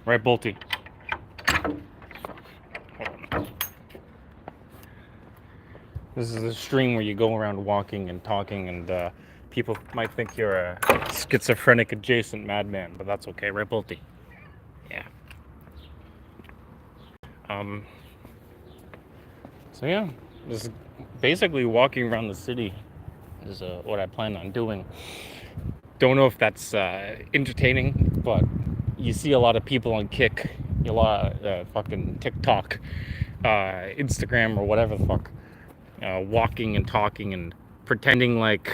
Right, Bolty? Hold on. This is a stream where you go around walking and talking, and people might think you're a schizophrenic adjacent madman, but that's okay, right, Bolty? Yeah. So yeah, just basically walking around the city is what I plan on doing. Don't know if that's entertaining, but you see a lot of people on Kick, a lot of fucking TikTok, Instagram, or whatever the fuck, walking and talking and pretending like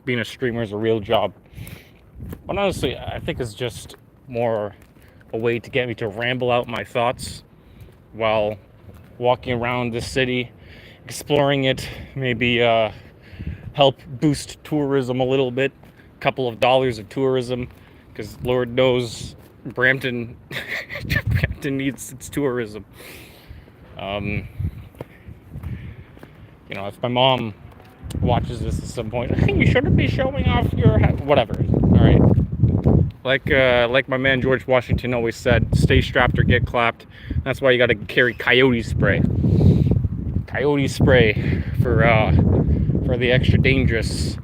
being a streamer is a real job. But honestly, I think it's just more a way to get me to ramble out my thoughts while walking around the city, exploring it, maybe help boost tourism a little bit, a couple of dollars of tourism, because Lord knows Brampton Brampton needs its tourism. You know, if my mom watches this at some point, hey, you shouldn't be showing off your whatever. All right, like my man George Washington always said, stay strapped or get clapped. That's why you got to carry coyote spray. Coyote spray for the extra dangerous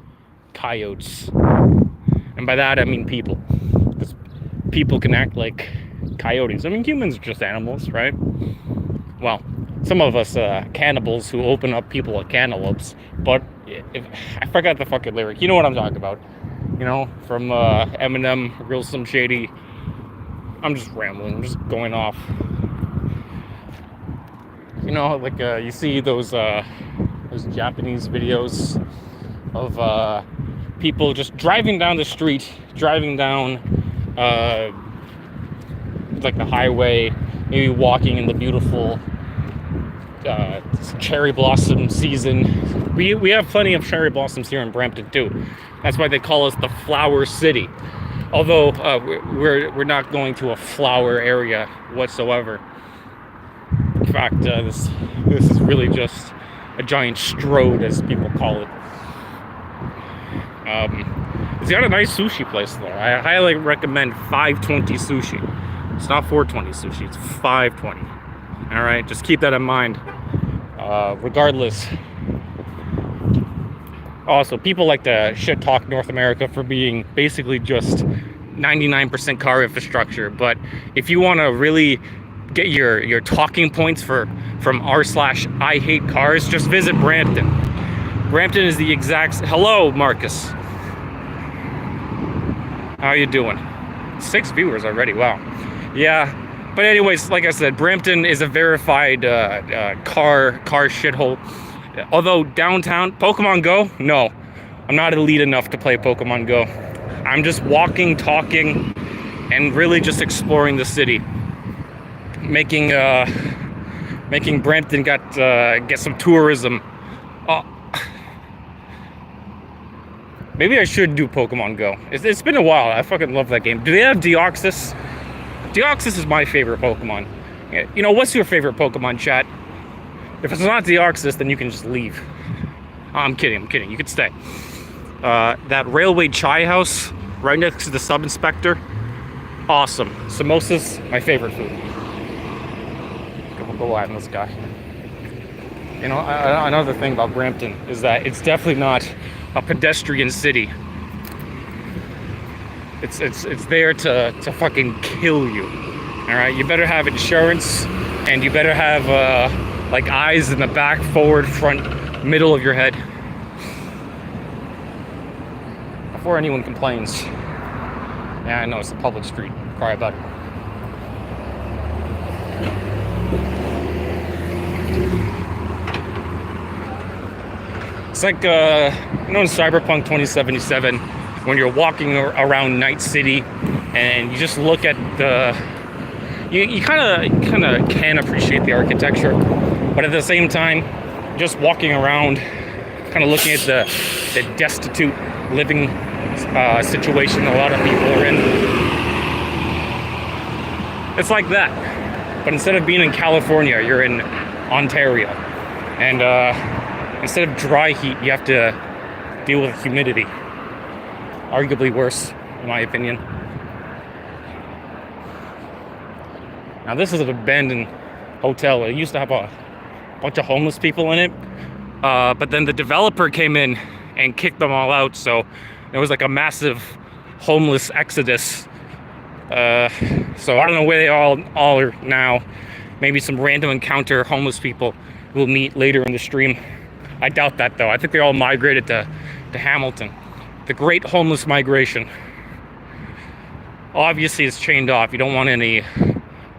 coyotes, and by that I mean people, because people can act like coyotes. I mean, humans are just animals, right? Well, some of us cannibals who open up people at cantaloupes, but I forgot the fucking lyric. You know what I'm talking about? You know, from Eminem, Real Slim Shady. I'm just rambling. I'm just going off. You know, like you see those Japanese videos of people just driving down the street, driving down like the highway, maybe walking in the beautiful cherry blossom season. We have plenty of cherry blossoms here in Brampton too. That's why they call us the Flower City. Although we're not going to a flower area whatsoever. In fact, this is really just a giant strode, as people call it. It's got a nice sushi place though. I highly recommend 520 sushi. It's not 420 sushi, it's 520. All right, just keep that in mind. Regardless. Also, people like to shit talk North America for being basically just 99% car infrastructure. But if you want to really get your talking points from r/I hate cars, just visit Brampton. Brampton is the exact... Hello, Marcus. How you doing? 6 viewers already, wow. Yeah, but anyways, like I said, Brampton is a verified car shithole. Although downtown, Pokemon Go? No, I'm not elite enough to play Pokemon Go. I'm just walking, talking, and really just exploring the city. Making Brampton get some tourism. Maybe I should do Pokemon Go. It's been a while. I fucking love that game. Do they have Deoxys? Deoxys is my favorite Pokemon. You know, what's your favorite Pokemon, chat? If it's not Deoxys, then you can just leave. Oh, I'm kidding. You can stay. That Railway Chai House right next to the sub-inspector. Awesome. Samosas, my favorite food. Go at this guy. You know, another thing about Brampton is that it's definitely not a pedestrian city. It's there to fucking kill you. All right, you better have insurance, and you better have like eyes in the back, forward, front, middle of your head. Before anyone complains. Yeah, I know it's a public street. Cry about it. It's like, you know, in Cyberpunk 2077, when you're walking around Night City and you just look at the... You kind of can appreciate the architecture, but at the same time, just walking around, kind of looking at the destitute living situation a lot of people are in. It's like that, but instead of being in California, you're in Ontario, and instead of dry heat, you have to deal with humidity. Arguably worse, in my opinion. Now this is an abandoned hotel. It used to have a bunch of homeless people in it, but then the developer came in and kicked them all out, so it was like a massive homeless exodus. So I don't know where they all are now. Maybe some random encounter homeless people we'll meet later in the stream. I doubt that though. I think they all migrated to Hamilton. The great homeless migration. Obviously it's chained off. You don't want any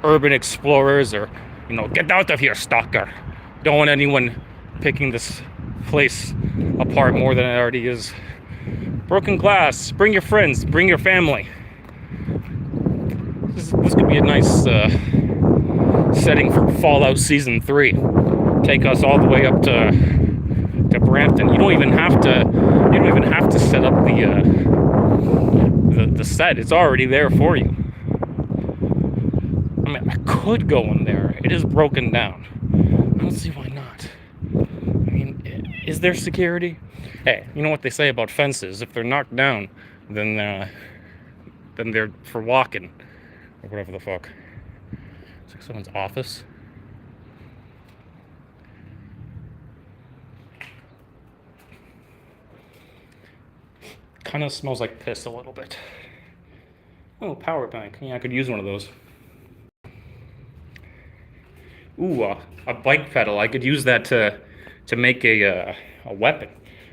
urban explorers or, you know, get out of here, stalker. You don't want anyone picking this place apart more than it already is. Broken glass. Bring your friends. Bring your family. This could be a nice setting for Fallout Season 3. Take us all the way up to Brampton. You don't even have to set up the set. It's already there for you. I mean, I could go in there. It is broken down. I don't see why not. I mean, is there security? Hey, you know what they say about fences? If they're knocked down, then they're for walking, or whatever the fuck. It's like someone's office. Kind of smells like piss a little bit. Oh, power bank. Yeah, I could use one of those. Ooh, a bike pedal. I could use that to make a weapon.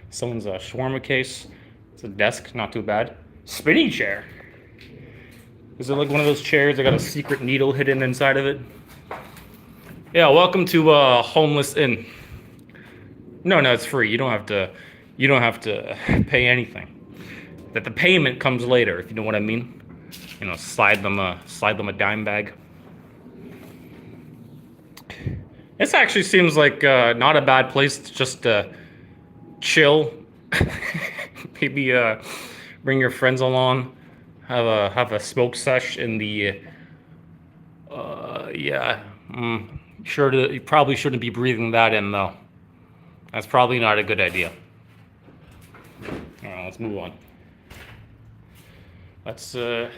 Someone's shawarma case. It's a desk, not too bad. Spinning chair. Is it like one of those chairs that got a secret needle hidden inside of it? Yeah, welcome to Homeless Inn. No, it's free. You don't have to pay anything. That the payment comes later, if you know what I mean. You know, slide them a dime bag. This actually seems like not a bad place to just chill. Maybe bring your friends along, have a smoke sesh in the you probably shouldn't be breathing that in though. That's probably not a good idea. All right, let's move on. Let's get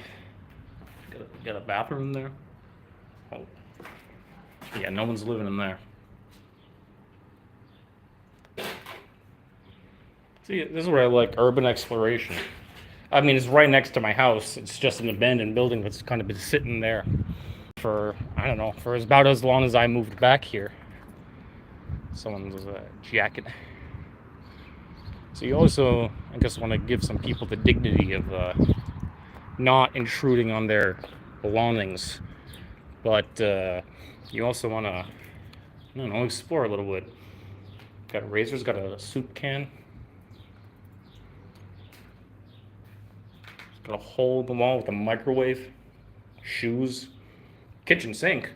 a bathroom there. Oh. Yeah, no one's living in there. See, this is where I like urban exploration. I mean, it's right next to my house. It's just an abandoned building that's kind of been sitting there for, I don't know, for about as long as I moved back here. Someone's jacket. So you also, I guess, want to give some people the dignity of not intruding on their belongings, but you also want to, I don't know, explore a little bit. Got razors, got a soup can. Got a hole in the wall with a microwave, shoes, kitchen sink.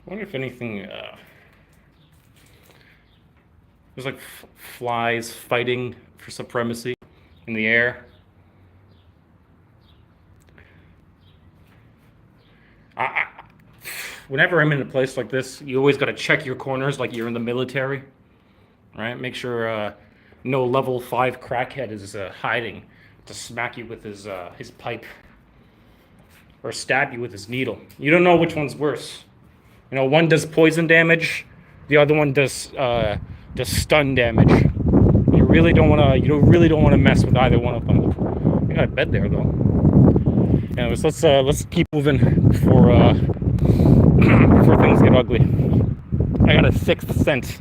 I wonder if anything, there's like flies fighting for supremacy in the air. Whenever I'm in a place like this, you always got to check your corners like you're in the military, right? Make sure no level 5 crackhead is hiding to smack you with his pipe or stab you with his needle. You don't know which one's worse. You know, one does poison damage, the other one does stun damage. You really don't want to mess with either one of them. I got a bed there though. Anyways, let's keep moving before things get ugly. I got a sixth sense.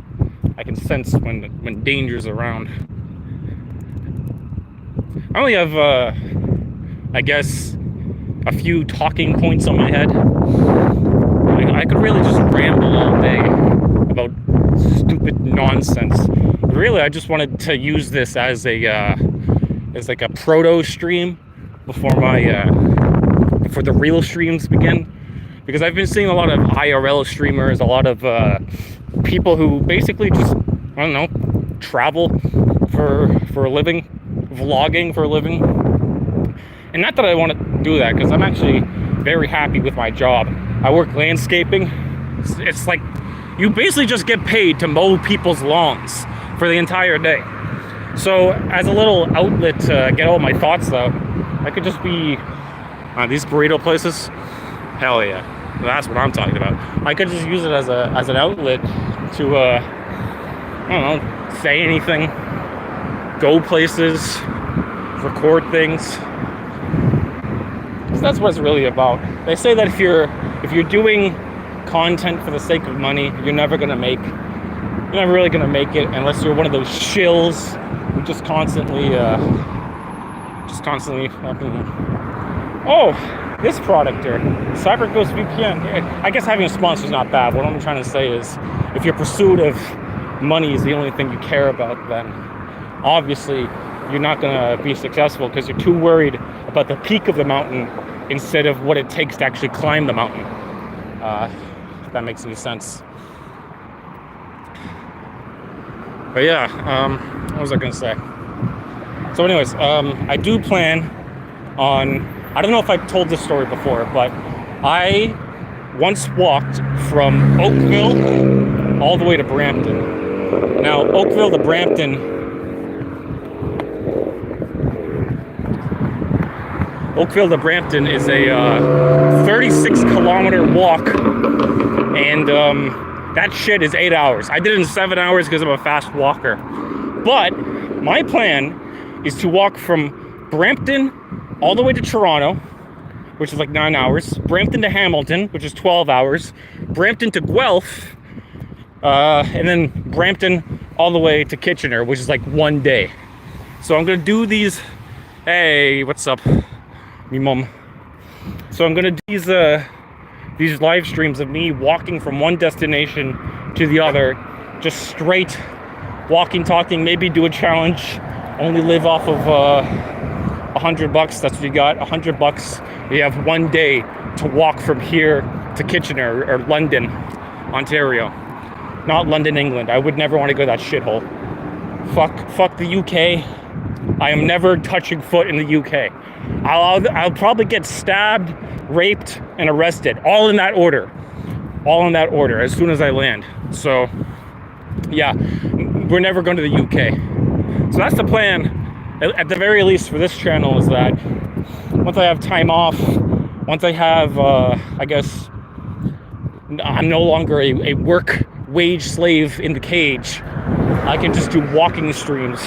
I can sense when danger's around. I only have, I guess, a few talking points on my head. I could really just ramble all day about stupid nonsense. But really, I just wanted to use this as like a proto stream before before the real streams begin. Because I've been seeing a lot of IRL streamers, a lot of people who basically just, I don't know, travel for a living, vlogging for a living. And not that I want to do that, because I'm actually very happy with my job. I work landscaping. It's like you basically just get paid to mow people's lawns for the entire day. So as a little outlet to get all my thoughts out, I could just be these burrito places. Hell yeah. That's what I'm talking about. I could just use it as an outlet to I don't know, say anything, go places, record things. Because that's what it's really about. They say that if you're doing content for the sake of money, you're never really gonna make it unless you're one of those shills who just constantly fucking. Oh, this product here, CyberGhost VPN. I guess having a sponsor is not bad. What I'm trying to say is, if your pursuit of money is the only thing you care about, then obviously you're not gonna be successful because you're too worried about the peak of the mountain instead of what it takes to actually climb the mountain. If that makes any sense. But yeah, what was I gonna say? So anyways, I do plan on, I don't know if I told this story before, but I once walked from Oakville all the way to Brampton. Now, Oakville to Brampton, is a 36-kilometer walk, and that shit is 8 hours. I did it in 7 hours because I'm a fast walker. But my plan is to walk from Brampton all the way to Toronto, which is like 9 hours, Brampton to Hamilton, which is 12 hours, Brampton to Guelph, and then Brampton all the way to Kitchener, which is like 1 day. So I'm gonna do these. Hey, what's up, me mom? So I'm gonna do these live streams of me walking from one destination to the other, just straight walking, talking, maybe do a challenge, only live off of $100. That's what you got. $100. You have 1 day to walk from here to Kitchener or London, Ontario. Not London, England. I would never want to go to that shithole. Fuck the UK. I am never touching foot in the UK. I'll probably get stabbed, raped, and arrested. All in that order. As soon as I land. So, yeah, we're never going to the UK. So that's the plan. At the very least for this channel, is that once I have time off, once I have, I guess, I'm no longer a work wage slave in the cage, I can just do walking streams.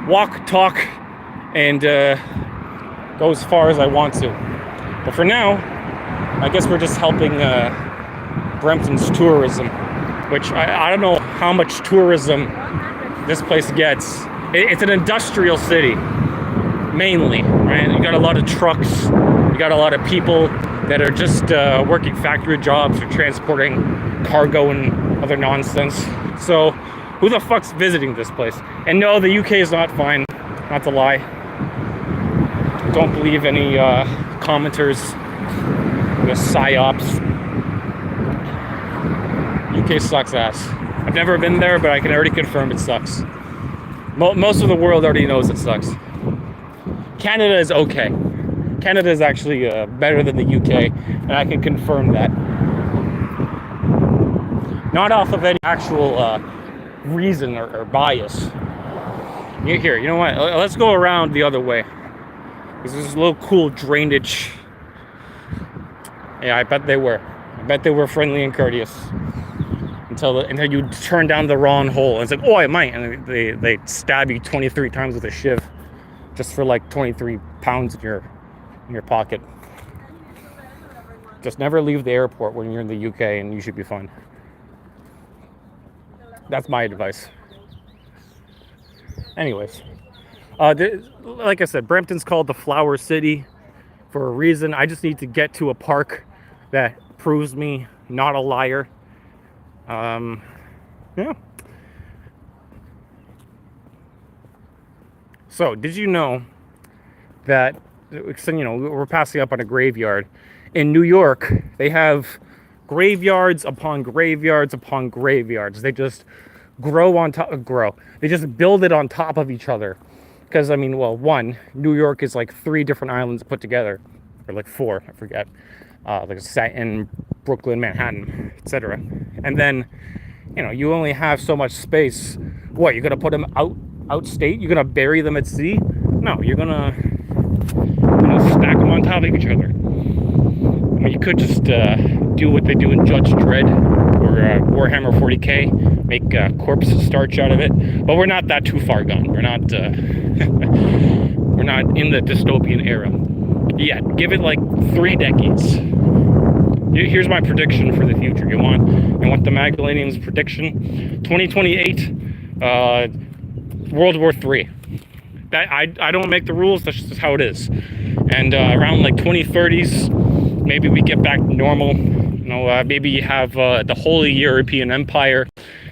Walk, talk, and go as far as I want to. But for now, I guess we're just helping Brampton's tourism, which I don't know how much tourism this place gets. It's an industrial city, mainly, right? You got a lot of trucks, you got a lot of people that are just working factory jobs or transporting cargo and other nonsense. So who the fuck's visiting this place? And no, the UK is not fine, not to lie. Don't believe any commenters, the psyops. UK sucks ass. I've never been there, but I can already confirm it sucks. Most of the world already knows it sucks. Canada is okay. Canada is actually better than the UK, and I can confirm that. Not off of any actual reason or bias. Here, you know what? Let's go around the other way. Because there's a little cool drainage. Yeah, I bet they were. Friendly and courteous. Until you turn down the wrong hole. And it's like, oh, I might. And they stab you 23 times with a shiv. Just for like 23 pounds in your pocket. Just never leave the airport when you're in the UK and you should be fine. That's my advice. Anyways. Like I said, Brampton's called the Flower City for a reason. I just need to get to a park that proves me not a liar. Yeah. So, did you know that, we're passing up on a graveyard. In New York, they have graveyards upon graveyards upon graveyards. They just They just build it on top of each other. Because, New York is like 3 different islands put together. Or like 4, I forget. Like Staten, Brooklyn, Manhattan, etc. And then, you only have so much space. What, you're going to put them outstate? You're going to bury them at sea? No, you're going to stack them on top of each other. you could just do what they do in Judge Dredd or Warhammer 40k, make corpse starch out of it. But we're not that too far gone. We're not we're not in the dystopian era yet. Give it like 3 decades. Here's my prediction for the future. You want the Magdalenian's prediction? 2028, World War III. I don't make the rules. That's just how it is. And around like 2030s, maybe we get back to normal. Maybe you have the Holy European Empire,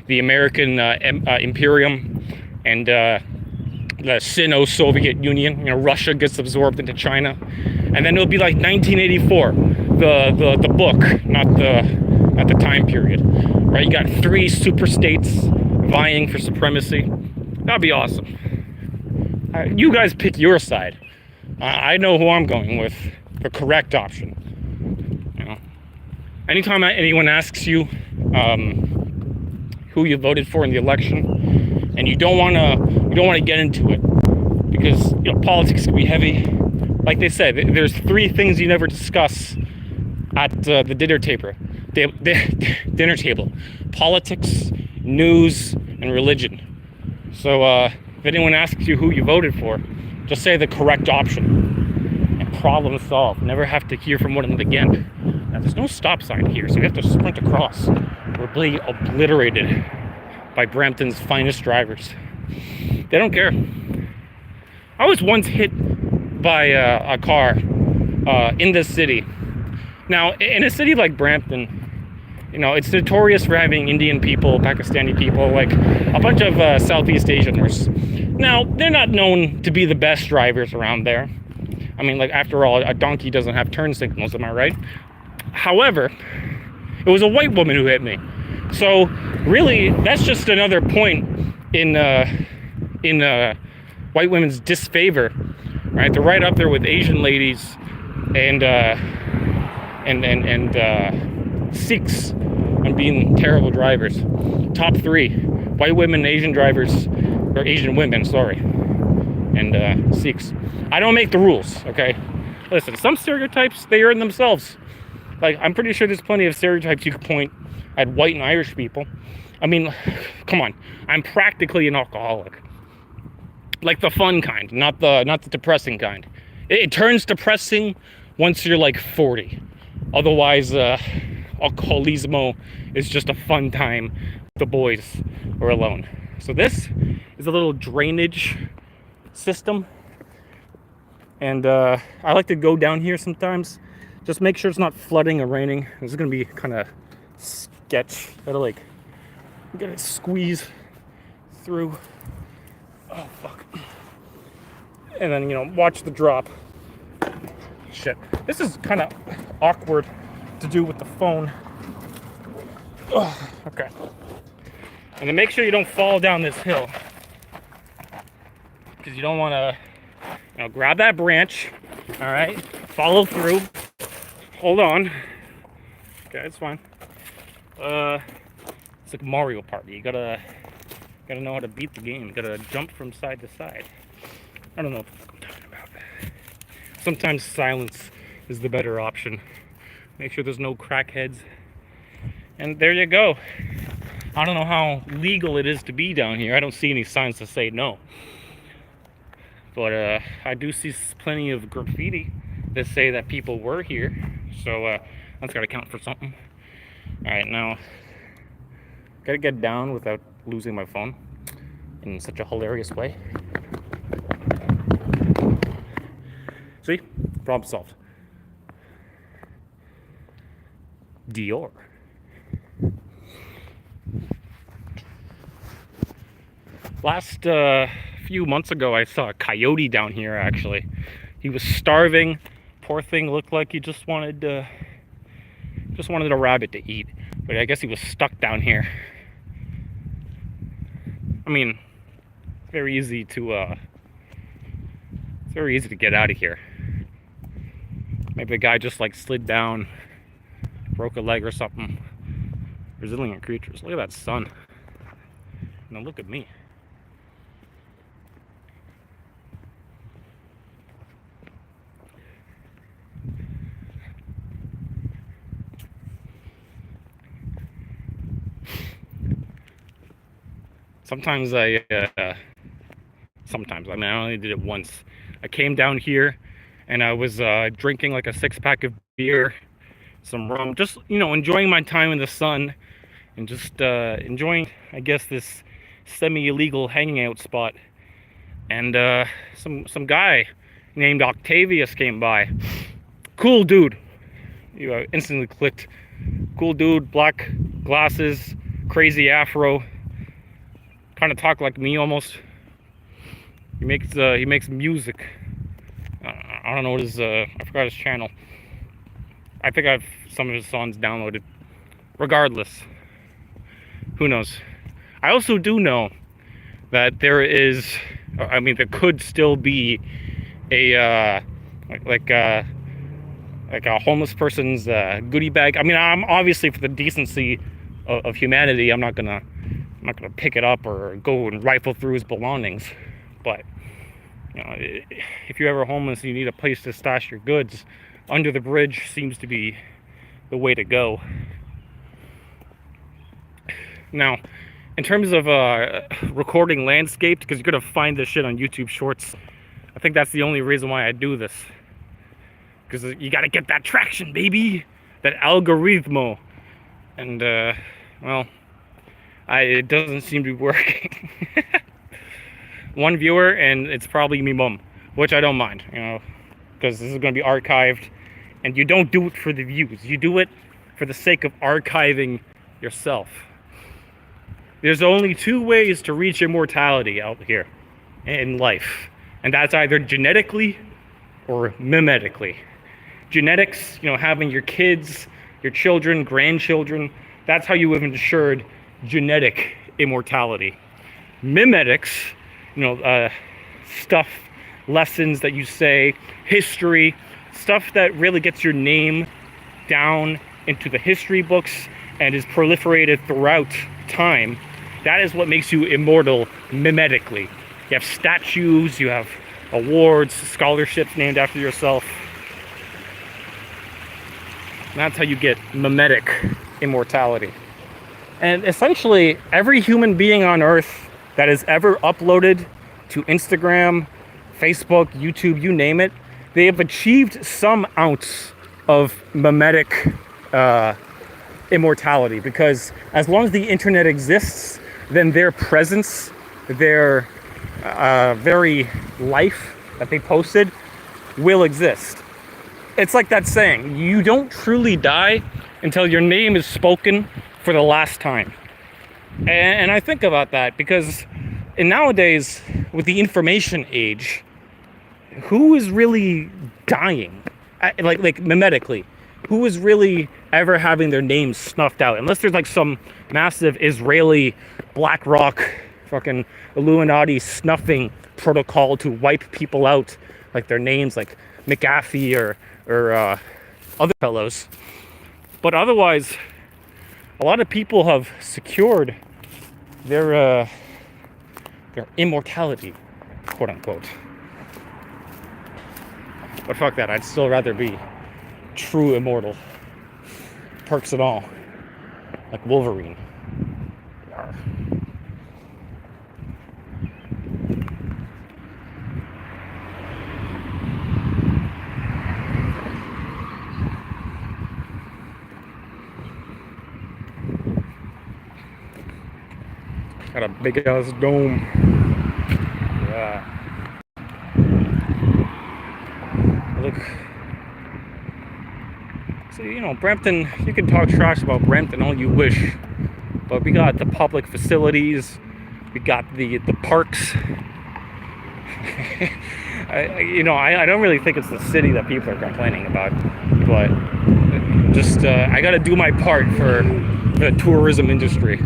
the American Imperium, and the Sino-Soviet Union. Russia gets absorbed into China, and then it'll be like 1984, the book, not the time period. Right? You got 3 super states vying for supremacy. That'd be awesome. You guys pick your side. I know who I'm going with. The correct option. Anytime anyone asks you who you voted for in the election, and you don't want to get into it because politics can be heavy. Like they said, there's 3 things you never discuss at the dinner table. Dinner table: politics, news, and religion. So if anyone asks you who you voted for, just say the correct option, and problem solved. Never have to hear from one of them again. Now, there's no stop sign here, so we have to sprint across. We're being obliterated by Brampton's finest drivers. They don't care. I was once hit by a car in this city. Now, in a city like Brampton, it's notorious for having Indian people, Pakistani people, like a bunch of Southeast Asianers. Now, they're not known to be the best drivers around there. I mean, like, after all, a donkey doesn't have turn signals, am I right? However, it was a white woman who hit me. So, really, that's just another point in white women's disfavor, right? They're right up there with Asian ladies and Sikhs on being terrible drivers. Top 3: white women, Asian drivers, or Asian women, sorry, and Sikhs. I don't make the rules, okay? Listen, some stereotypes, they earn themselves. Like, I'm pretty sure there's plenty of stereotypes you could point at white and Irish people. I mean, come on, I'm practically an alcoholic. Like the fun kind, not the depressing kind. It turns depressing once you're like 40. Otherwise, alcoholismo is just a fun time with the boys or alone. So this is a little drainage system, and I like to go down here sometimes. Just make sure it's not flooding or raining. This is gonna be kind of sketch. Gotta squeeze through. Oh fuck! And then watch the drop. Shit, this is kind of awkward to do with the phone. Ugh, okay. And then make sure you don't fall down this hill, because you don't want to, grab that branch. All right, follow through. Hold on. Okay, it's fine. It's like Mario Party. You gotta know how to beat the game. You gotta jump from side to side. I don't know what the fuck I'm talking about. Sometimes silence is the better option. Make sure there's no crackheads. And there you go. I don't know how legal it is to be down here. I don't see any signs to say no. But I do see plenty of graffiti that say that people were here. So that's got to count for something. Alright, now, gotta get down without losing my phone in such a hilarious way. See? Problem solved. Dior. Last few months ago, I saw a coyote down here, actually. He was starving. Poor thing looked like he just wanted a rabbit to eat. But I guess he was stuck down here. I mean, it's very easy to get out of here. Maybe the guy just slid down, broke a leg or something. Resilient creatures. Look at that sun. Now look at me. Sometimes sometimes, I mean, I only did it once. I came down here and I was drinking like a 6-pack of beer, some rum, just, enjoying my time in the sun and just enjoying, I guess, this semi-illegal hanging out spot. And some guy named Octavius came by. Cool dude. You instantly clicked. Cool dude, black glasses, crazy afro, kind of talk like me almost. He makes music. I don't know what his I forgot his channel. I think I've some of his songs downloaded. Regardless, who knows? I also do know that there is, I mean, there could still be a like a homeless person's goodie bag. I mean, I'm obviously, for the decency of humanity, I'm not gonna pick it up or go and rifle through his belongings. But if you're ever homeless and you need a place to stash your goods, under the bridge seems to be the way to go. Now, in terms of recording landscaped, because you're gonna find this shit on YouTube Shorts, I think that's the only reason why I do this. Because you gotta get that traction, baby, that algoritmo, and well, it doesn't seem to be working. One viewer, and it's probably me mum, which I don't mind, because this is gonna be archived, and you don't do it for the views. You do it for the sake of archiving yourself. There's only two ways to reach immortality out here in life, and that's either genetically or mimetically. Genetics, having your kids, your children, grandchildren, that's how you have ensured genetic immortality. Mimetics, stuff, lessons that you say, history, stuff that really gets your name down into the history books and is proliferated throughout time. That is what makes you immortal mimetically. You have statues, you have awards, scholarships named after yourself. And that's how you get mimetic immortality. And essentially, every human being on Earth that has ever uploaded to Instagram, Facebook, YouTube, you name it, they have achieved some ounce of mimetic immortality, because as long as the internet exists, then their presence, their very life that they posted will exist. It's like that saying, you don't truly die until your name is spoken for the last time. And I think about that because nowadays, with the information age, who is really dying? Like mimetically, who is really ever having their name snuffed out? Unless there's like some massive Israeli BlackRock fucking Illuminati snuffing protocol to wipe people out, like their names, like McAfee or other fellows. But otherwise, a lot of people have secured their immortality, quote unquote. But fuck that, I'd still rather be true immortal. Perks and all. Like Wolverine. Yarr. Got a big ass dome. Yeah. Look. See, Brampton, you can talk trash about Brampton all you wish, but we got the public facilities, we got the parks. I don't really think it's the city that people are complaining about, but just I gotta do my part for the tourism industry.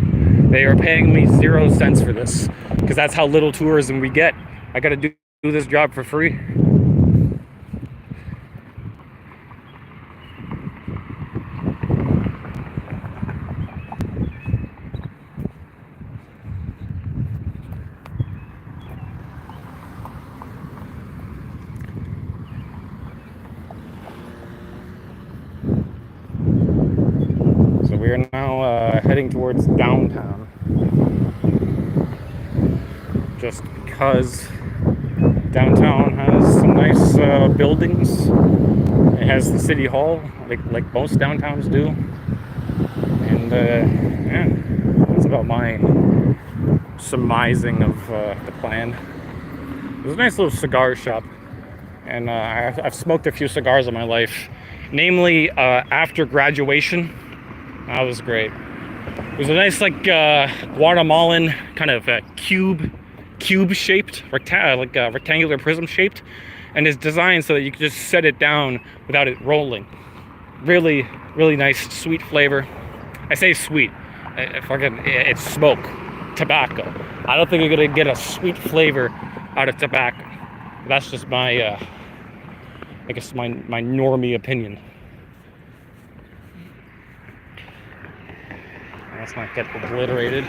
They are paying me 0 cents for this, because that's how little tourism we get. I gotta do this job for free. So we are now heading towards downtown. just because downtown has some nice buildings. It has the city hall, like most downtowns do, and yeah, that's about my surmising of the plan. There's a nice little cigar shop, and I've smoked a few cigars in my life, namely after graduation. That was great. It was a nice Guatemalan kind of cube shaped, rectangular prism shaped, and it's designed so that you can just set it down without it rolling. Really, really nice, sweet flavor. I say sweet. It's smoke, tobacco. I don't think you're gonna get a sweet flavor out of tobacco. That's just my, I guess my normie opinion. Let's not get obliterated.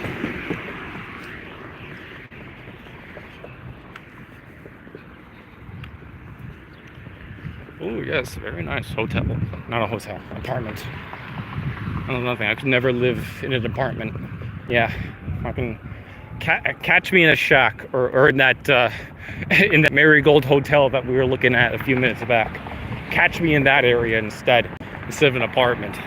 Oh yes, very nice hotel. Not a hotel, apartment. I don't know nothing. I could never live in an apartment. Yeah, fucking catch me in a shack or in that Marigold hotel that we were looking at a few minutes back. Catch me in that area instead of an apartment.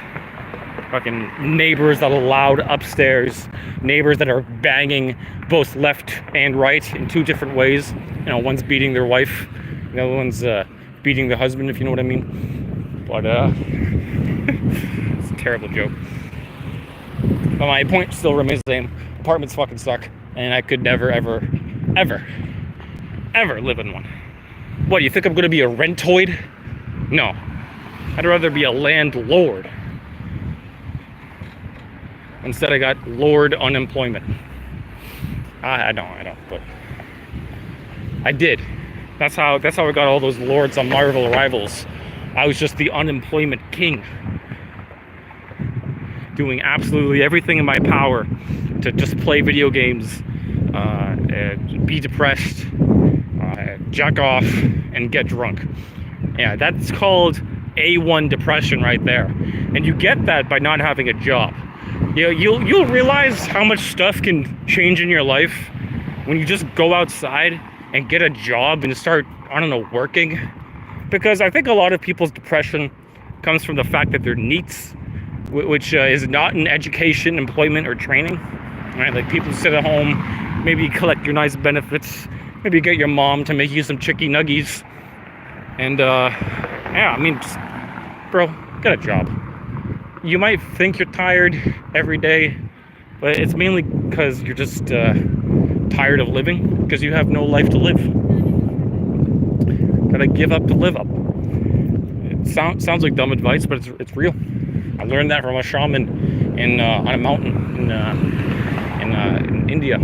Fucking neighbors that are loud upstairs, neighbors that are banging both left and right in two different ways. You know, one's beating their wife, the other one's beating the husband, if you know what I mean. But it's a terrible joke. But my point still remains the same. Apartments fucking suck, and I could never, ever live in one. What, you think I'm gonna be a rentoid? No. I'd rather be a landlord. Instead, I got Lord unemployment. I don't, but I did. That's how I got all those lords on Marvel Rivals. I was just the unemployment king, doing absolutely everything in my power to just play video games, be depressed, jack off, and get drunk. Yeah, that's called A1 depression right there. And you get that by not having a job. You know, you'll realize how much stuff can change in your life when you just go outside and get a job and start, I don't know, working. Because I think a lot of people's depression comes from the fact that they're NEETs, which is not in education, employment, or training. Right? Like, people sit at home, maybe collect your nice benefits, maybe get your mom to make you some chicky nuggies. And yeah, I mean, just, bro, get a job. You might think you're tired every day, but it's mainly because you're just tired of living, because you have no life to live. Gotta give up to live up. It sounds like dumb advice, but it's real. I learned that from a shaman on a mountain in India.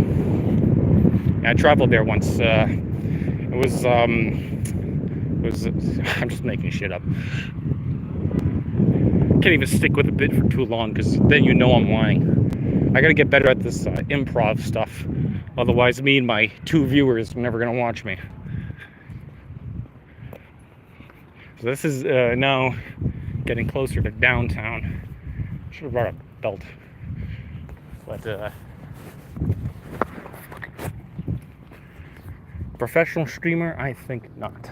I traveled there once. It was I'm just making shit up. Can't even stick with a bit for too long, because then you know I'm lying. I gotta get better at this improv stuff. Otherwise, me and my 2 viewers are never gonna watch me. So this is now getting closer to downtown. Should have brought a belt. But professional streamer? I think not.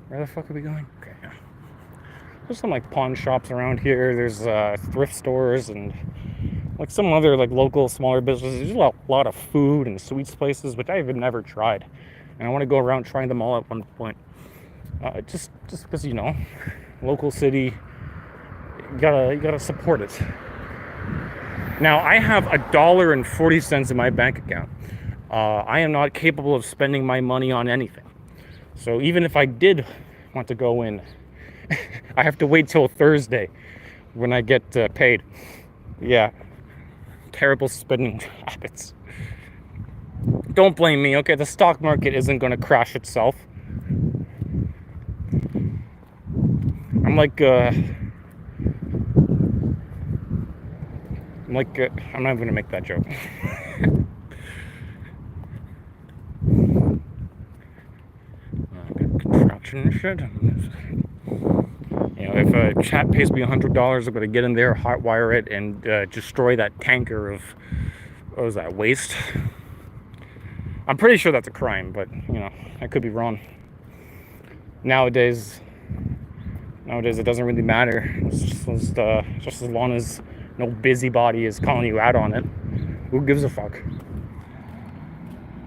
Where the fuck are we going? Okay. There's some like pawn shops around here. There's thrift stores and like some other like local smaller businesses. There's a lot of food and sweets places, which I've never tried, and I want to go around trying them all at one point. Just because, you know, local city, you gotta support it. Now I have $1.40 in my bank account. I am not capable of spending my money on anything. So even if I did want to go in, I have to wait till Thursday when I get paid. Yeah, terrible spending habits. Don't blame me, okay? The stock market isn't going to crash itself. I'm not going to make that joke. Construction and shit. You know, if a chat pays me $100, I'm gonna get in there, hotwire it, and destroy that tanker of, what was that, waste? I'm pretty sure that's a crime, but I could be wrong. Nowadays it doesn't really matter. It's just as long as no busybody is calling you out on it. Who gives a fuck?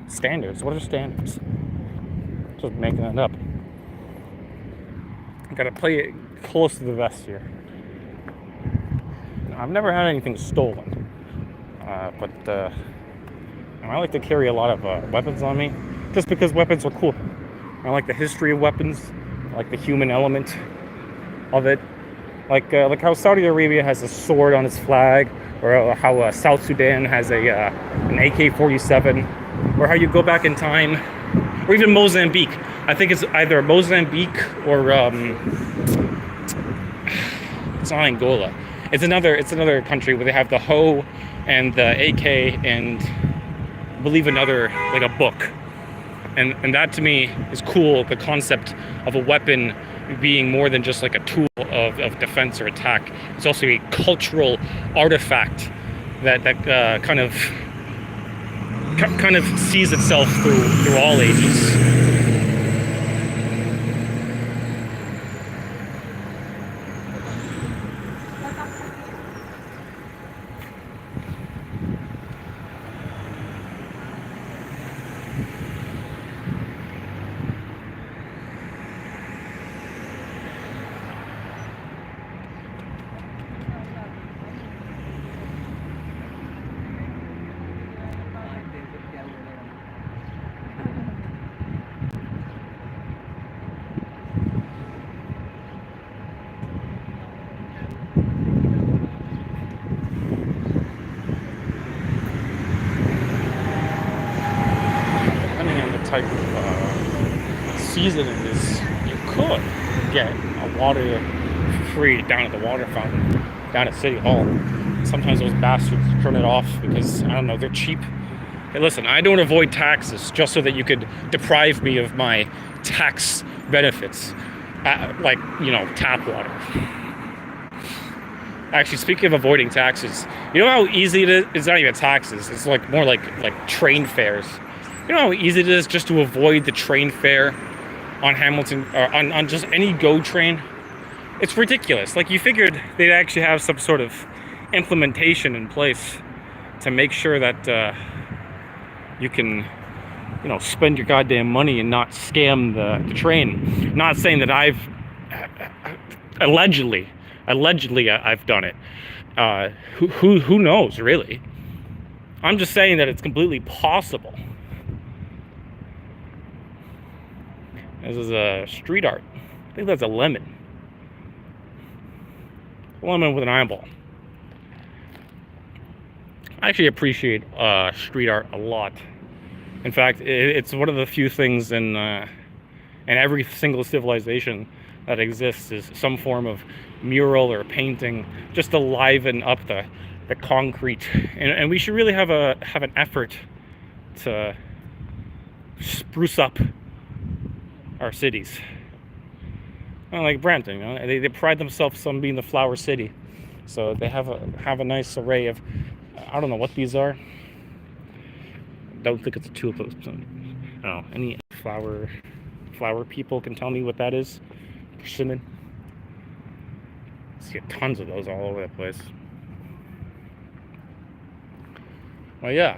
Standards. What are standards? Just making it up. Gotta play it close to the vest here. I've never had anything stolen, but I like to carry a lot of weapons on me, just because weapons are cool. I like the history of weapons. I like the human element of it. Like how Saudi Arabia has a sword on its flag, or how South Sudan has an AK-47, or how you go back in time, or even Mozambique. I think it's either Mozambique or it's not Angola. It's another country where they have the hoe and the AK and I believe another, like a book. And that to me is cool, the concept of a weapon being more than just like a tool of defense or attack. It's also a cultural artifact that kind of sees itself through all ages. Type of season it is, you could get a water free down at the water fountain down at City Hall. Sometimes those bastards turn it off because, I don't know, they're cheap. Hey, listen, I don't avoid taxes just so that you could deprive me of my tax benefits, like, tap water. Actually, speaking of avoiding taxes, you know how easy it is? It's not even taxes. It's like more like train fares. You know how easy it is just to avoid the train fare on Hamilton, or on just any GO train? It's ridiculous. Like, you figured they'd actually have some sort of implementation in place to make sure that you can, spend your goddamn money and not scam the train. Not saying that I've allegedly I've done it. Who knows, really? I'm just saying that it's completely possible. This is a street art. I think that's a lemon. A lemon with an eyeball. I actually appreciate street art a lot. In fact, it's one of the few things in every single civilization that exists is some form of mural or painting, just to liven up the concrete. And we should really have an effort to spruce up our cities. Like Brampton, they pride themselves on being the flower city, so they have a nice array of, I don't know what these are. Don't think it's a tulip. I don't know. Any flower people can tell me what that is. Persimmon. I see tons of those all over the place. Well, yeah.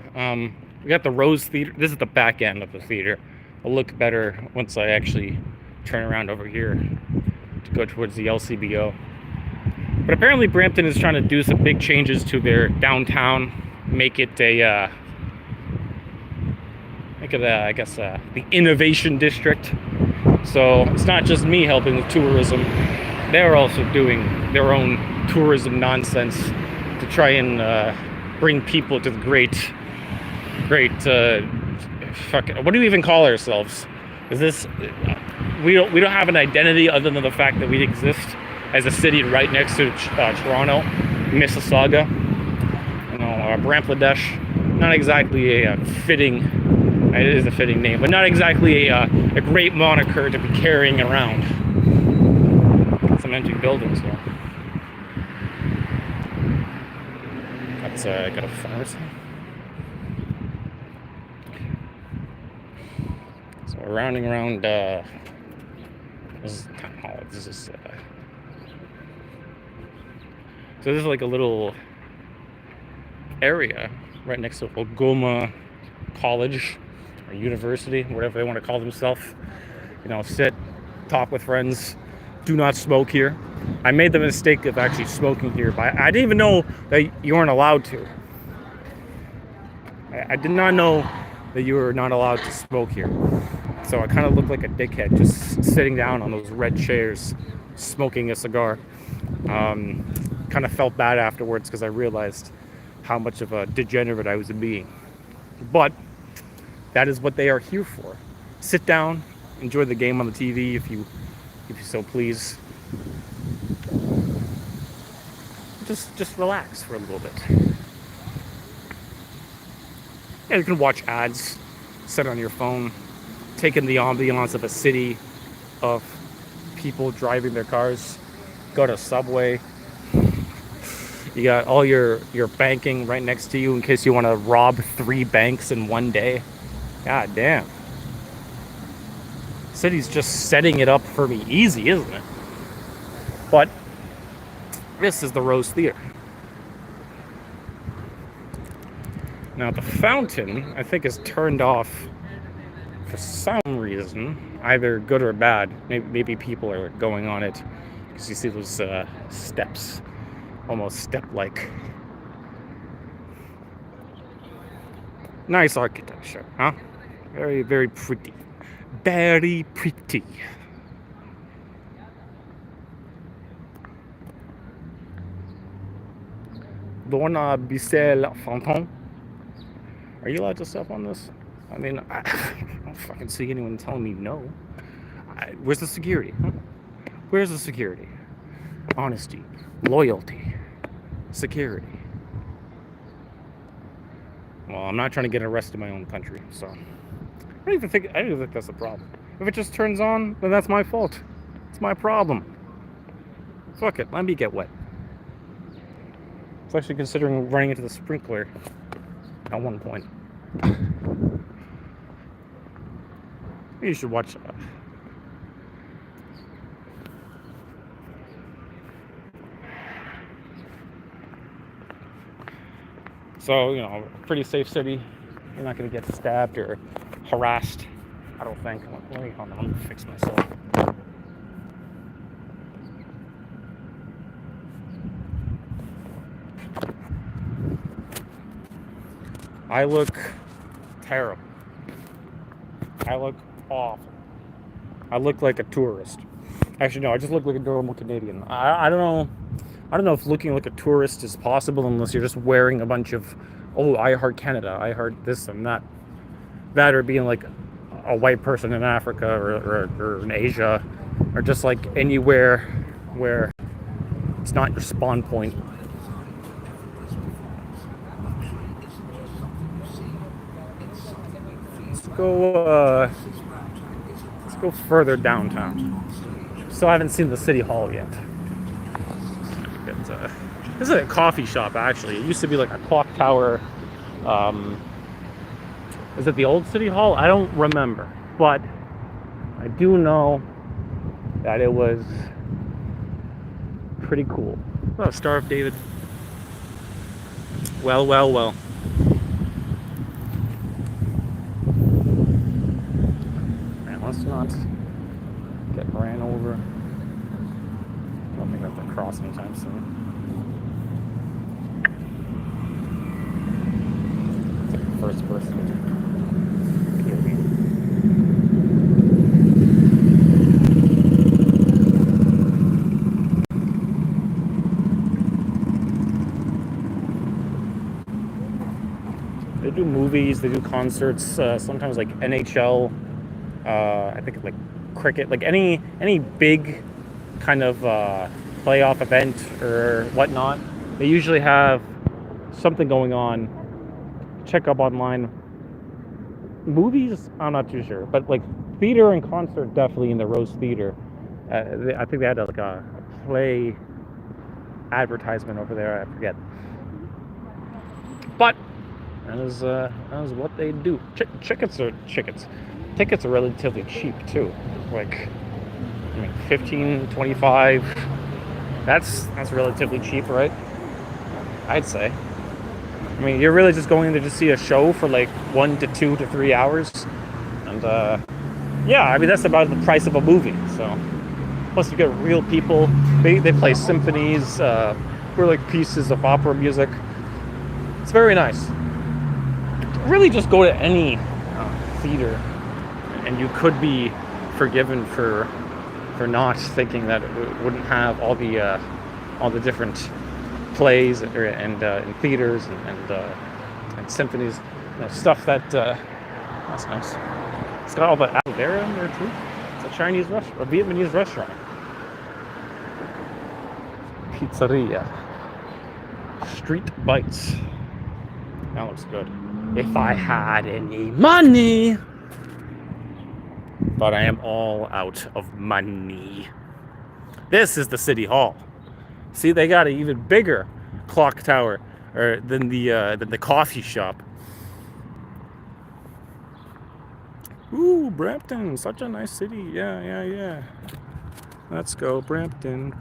We got the Rose Theater. This is the back end of the theater. It'll look better once I actually turn around over here to go towards the LCBO. But apparently Brampton is trying to do some big changes to their downtown, make it the innovation district. So it's not just me helping with tourism. They're also doing their own tourism nonsense to try and bring people to the great what do we even call ourselves? Is this we don't have an identity other than the fact that we exist as a city right next to Toronto, Mississauga, Bangladesh. Not exactly a fitting. It is a fitting name, but not exactly a great moniker to be carrying around. Some empty buildings though. That's got a pharmacy. we're rounding around. This is town hall. This is so this is like a little area right next to Algoma College or University, whatever they want to call themselves. You know, sit, talk with friends. Do not smoke here. I made the mistake of actually smoking here, but I didn't even know that you weren't allowed to. I did not know that you were not allowed to smoke here. So I kind of looked like a dickhead just sitting down on those red chairs, smoking a cigar. Kind of felt bad afterwards because I realized how much of a degenerate I was being. But that is what they are here for. Sit down, enjoy the game on the TV if you so please. Just relax for a little bit. Yeah, you can watch ads, sit on your phone, take in the ambiance of a city of people driving their cars, go to Subway. You got all your banking right next to you in case you want to rob 3 banks in one day. God damn. City's just setting it up for me easy, isn't it? But this is the Rose Theater. Now the fountain, I think, is turned off for some reason, either good or bad. Maybe people are going on it because you see those steps, almost step-like. Nice architecture, huh? Very, very pretty. Very pretty. Donna Bissell Fontaine. Are you allowed to step on this? I mean, I don't fucking see anyone telling me no. Where's the security? Huh? Where's the security? Honesty, loyalty, security. Well, I'm not trying to get arrested in my own country, so I don't even think that's a problem. If it just turns on, then that's my fault. It's my problem. Fuck it, let me get wet. I was actually considering running into the sprinkler at one point. You should watch that. So, you know, pretty safe city. You're not going to get stabbed or harassed, I don't think. Let me, hold on, I'm going to fix myself. I look terrible. I look awful. I look like a tourist. Actually, no, I just look like a normal Canadian. I don't know if looking like a tourist is possible unless you're just wearing a bunch of, oh, I heart Canada, I heart this and that. That or being like a white person in Africa or in Asia, or just like anywhere where it's not your spawn point. Let's go further downtown. Still haven't seen the city hall yet. This is a coffee shop, actually. It used to be like a clock tower. Is it the old city hall? I don't remember, but I do know that it was pretty cool. Oh, Star of David. Well. Let's not get ran over. I don't think I have to cross anytime soon. It's like first person. They do movies, they do concerts, sometimes like NHL. I think like cricket, like any big kind of playoff event or whatnot, they usually have something going on. Check up online. Movies, I'm not too sure, but like theater and concert, definitely in the Rose Theater. I think they had like a play advertisement over there. I forget, but that is what they do. Chickens are chickens. tickets are relatively cheap too. Like, I mean, 15, 25. That's relatively cheap, right? I'd say. I mean, you're really just going there to see a show for like 1 to 2 to 3 hours, and yeah, I mean that's about the price of a movie. So, plus you get real people. They play symphonies, or like pieces of opera music. It's very nice. Really, just go to any theater, and you could be forgiven for not thinking that it wouldn't have all the different plays and theaters and symphonies, stuff that that's nice. It's got all the aloe vera in there too. It's a Chinese restaurant, a Vietnamese restaurant. Pizzeria. Street Bites. That looks good. If I had any money. But I am all out of money. This is the City Hall. See, they got an even bigger clock tower than the coffee shop. Ooh, Brampton, such a nice city. Yeah. Let's go, Brampton.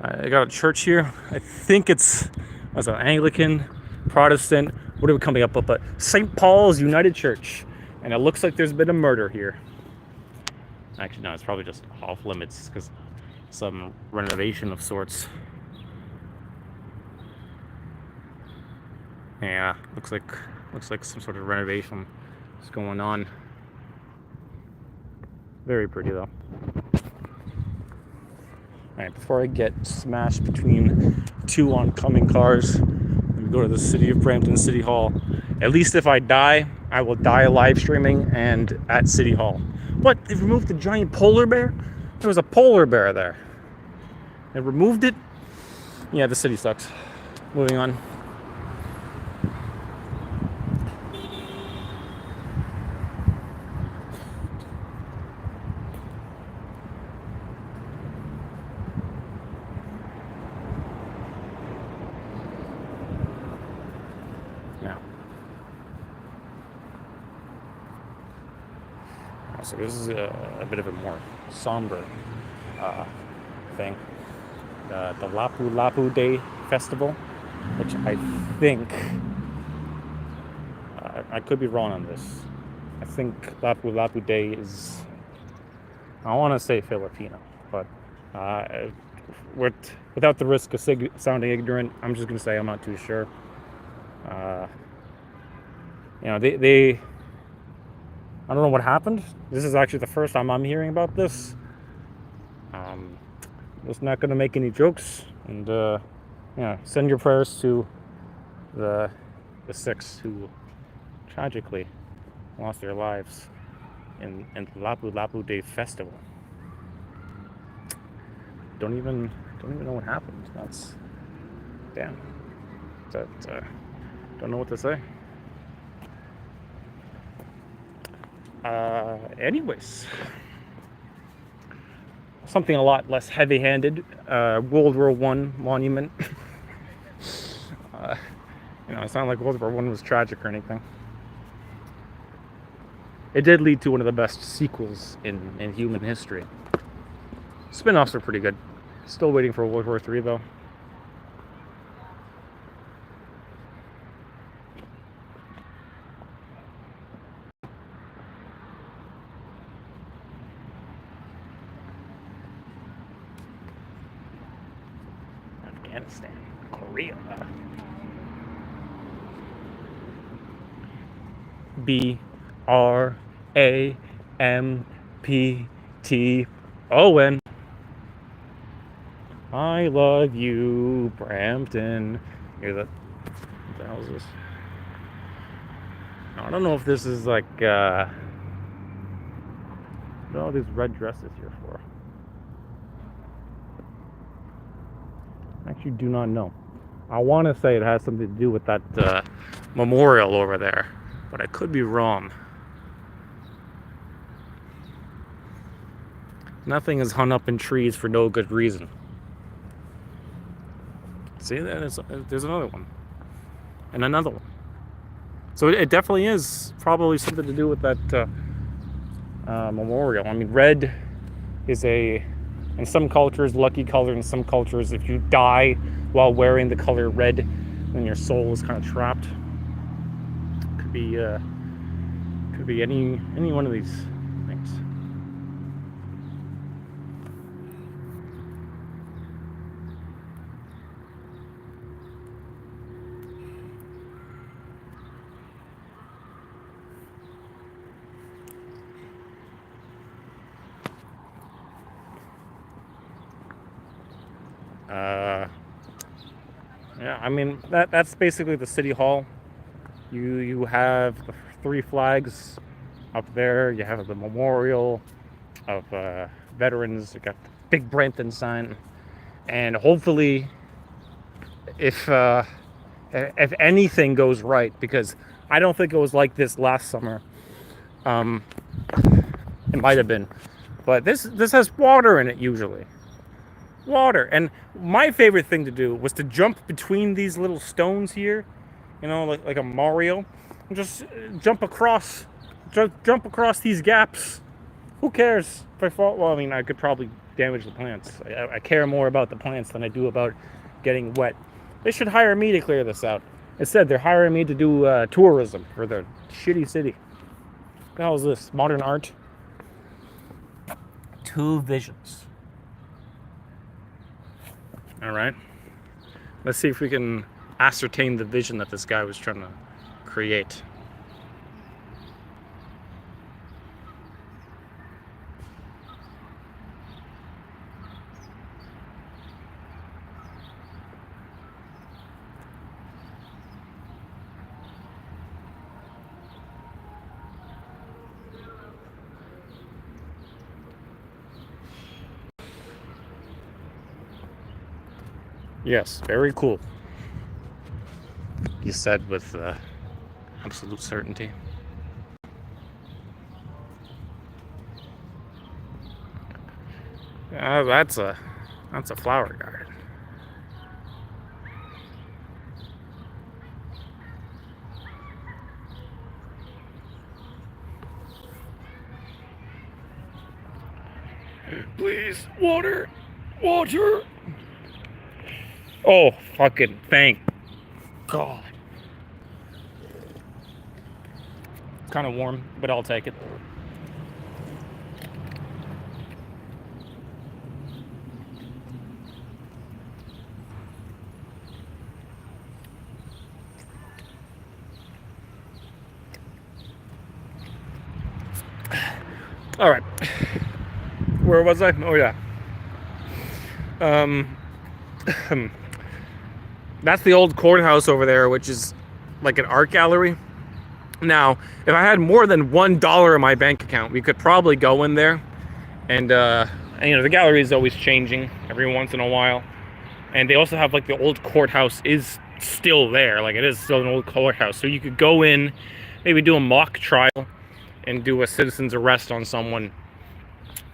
I got a church here. I think it's an Anglican, Protestant. What are we coming up with? But St. Paul's United Church. And it looks like there's been a murder here. Actually, no, it's probably just off limits because some renovation of sorts. Yeah, looks like some sort of renovation is going on. Very pretty though. Alright, before I get smashed between two oncoming cars, let me go to the city of Brampton City Hall. At least if I die, I will die live streaming and at City Hall. What? They removed the giant polar bear? There was a polar bear there. They removed it? Yeah, the city sucks. Moving on. So this is a bit of a more somber thing. The Lapu Lapu Day Festival, which I think, I could be wrong on this. I think Lapu Lapu Day is, I want to say Filipino, but without the risk of sounding ignorant, I'm just going to say I'm not too sure. They I don't know what happened. This is actually the first time I'm hearing about this. I'm just not going to make any jokes. And, send your prayers to the 6 who tragically lost their lives in the Lapu Lapu Day Festival. Don't even know what happened. That's, damn. Don't know what to say. Anyways, something a lot less heavy-handed. World War I monument. It's not like World War I was tragic or anything. It did lead to one of the best sequels in human history. Spin-offs are pretty good. Still waiting for World War III though. Afghanistan, Korea. Brampton. I love you, Brampton. Hear that? What the hell is this? I don't know if this is like, what are all these red dresses here for? I actually do not know. I want to say it has something to do with that memorial over there, but I could be wrong. Nothing is hung up in trees for no good reason. See, there's another one. And another one. So it definitely is probably something to do with that memorial. I mean, red is in some cultures, lucky color. In some cultures, if you die while wearing the color red, then your soul is kind of trapped. Could be any one of these things. Yeah, I mean that's basically the city hall. You have the 3 flags up there. You have the memorial of veterans. You got the big Brampton sign, and hopefully, if anything goes right, because I don't think it was like this last summer. It might have been, but this has water in it usually. Water. And my favorite thing to do was to jump between these little stones here, like a Mario, and just jump across these gaps. Who cares if I fall? Well, I mean, I could probably damage the plants. I care more about the plants than I do about getting wet. They should hire me to clear this out. Instead, they're hiring me to do tourism for their shitty city. What the hell is this? Modern art? 2 visions. All right. Let's see if we can ascertain the vision that this guy was trying to create. Yes, very cool. He said with absolute certainty. That's a flower garden. Please, water. Oh, fucking thank God. It's kind of warm, but I'll take it. All right. Where was I? Oh, yeah. That's the old courthouse over there, which is like an art gallery. Now, if I had more than $1 in my bank account, we could probably go in there. And the gallery is always changing every once in a while. And they also have like the old courthouse is still there. Like it is still an old courthouse. So you could go in, maybe do a mock trial and do a citizen's arrest on someone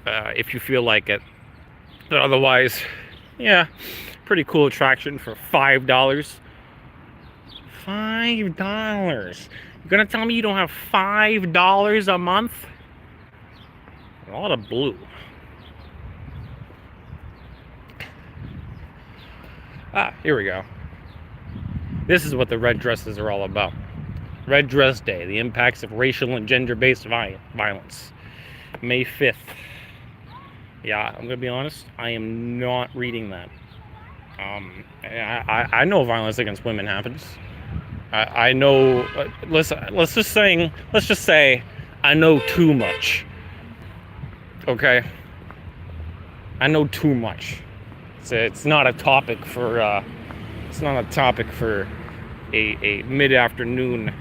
if you feel like it. But otherwise, yeah, pretty cool attraction for $5. $5. You're gonna tell me you don't have $5 a month? A lot of blue. Here we go. This is what the red dresses are all about. Red Dress Day, the impacts of racial and gender-based violence. May 5th. Yeah, I'm gonna be honest, I am not reading that. I know violence against women happens. I know. Let's just say I know too much. Okay. I know too much. It's not a topic for. It's not a topic for a mid-afternoon.